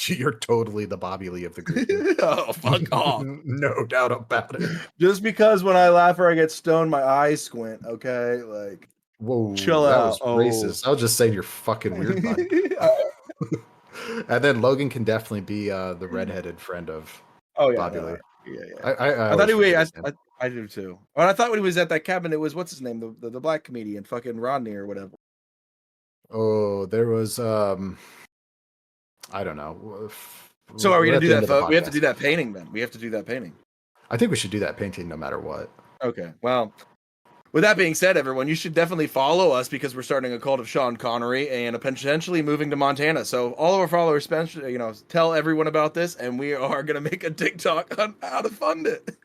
You're totally the Bobby Lee of the group. Oh, fuck off. No doubt about it. Just because when I laugh or I get stoned, my eyes squint, okay? Like, Whoa, chill that out. was racist. I was just saying you're fucking weird, bud. And then Logan can definitely be the redheaded friend of Bobby Lee. Yeah. I thought he always was. forget his name. I do too. But I thought when he was at that cabin, it was what's his name, the black comedian, fucking Rodney or whatever. Oh, there was I don't know. So are we We're gonna at do the that? end of the We have to podcast. do that painting then. We have to do that painting. I think we should do that painting no matter what. Okay. Well, with that being said, everyone, you should definitely follow us because we're starting a cult of Sean Connery and potentially moving to Montana. So all of our followers, tell everyone about this, and we are gonna make a TikTok on how to fund it.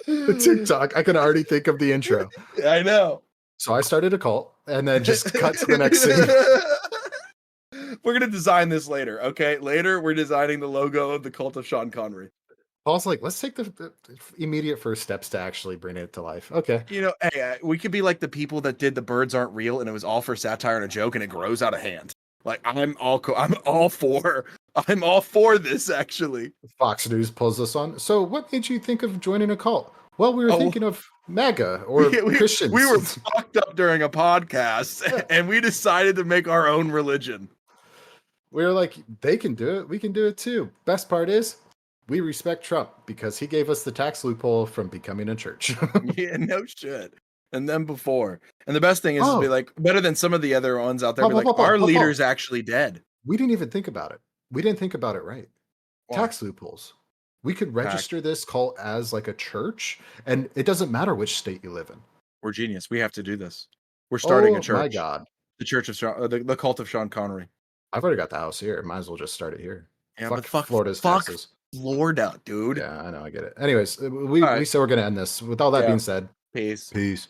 The TikTok. I can already think of the intro. I know. So I started a cult, and then just cut to the next scene. We're gonna design this later, okay? Later, we're designing the logo of the cult of Sean Connery. Paul's like, let's take the immediate first steps to actually bring it to life. Okay. You know, hey, we could be like the people that did The Birds Aren't Real, and it was all for satire and a joke, and it grows out of hand. Like I'm all for this actually. Fox News pulls us on. So what made you think of joining a cult? Well, we were thinking of MAGA or Christians. We were fucked up during a podcast, and we decided to make our own religion. We were like, they can do it. We can do it too. Best part is, we respect Trump because he gave us the tax loophole from becoming a church. Yeah, no shit. And then before. And the best thing is be Oh. like better than some of the other ones out there. Be Pop, like, pop, pop, our pop, pop. leader's actually dead. We didn't even think about it. We didn't think about it right. Why? Tax loopholes. We could register this call as like a church, and it doesn't matter which state you live in. We're genius. We have to do this. We're starting a Oh church. my God. The Church of Sean, the cult of Sean Connery. I've already got the house here. Might as well just start it here. Yeah, fuck but fuck Florida's fuck taxes. Florida, dude. Yeah, I know, I get it. Anyways, we All right. said we're gonna end this. With all that Yeah. being said, Peace. peace.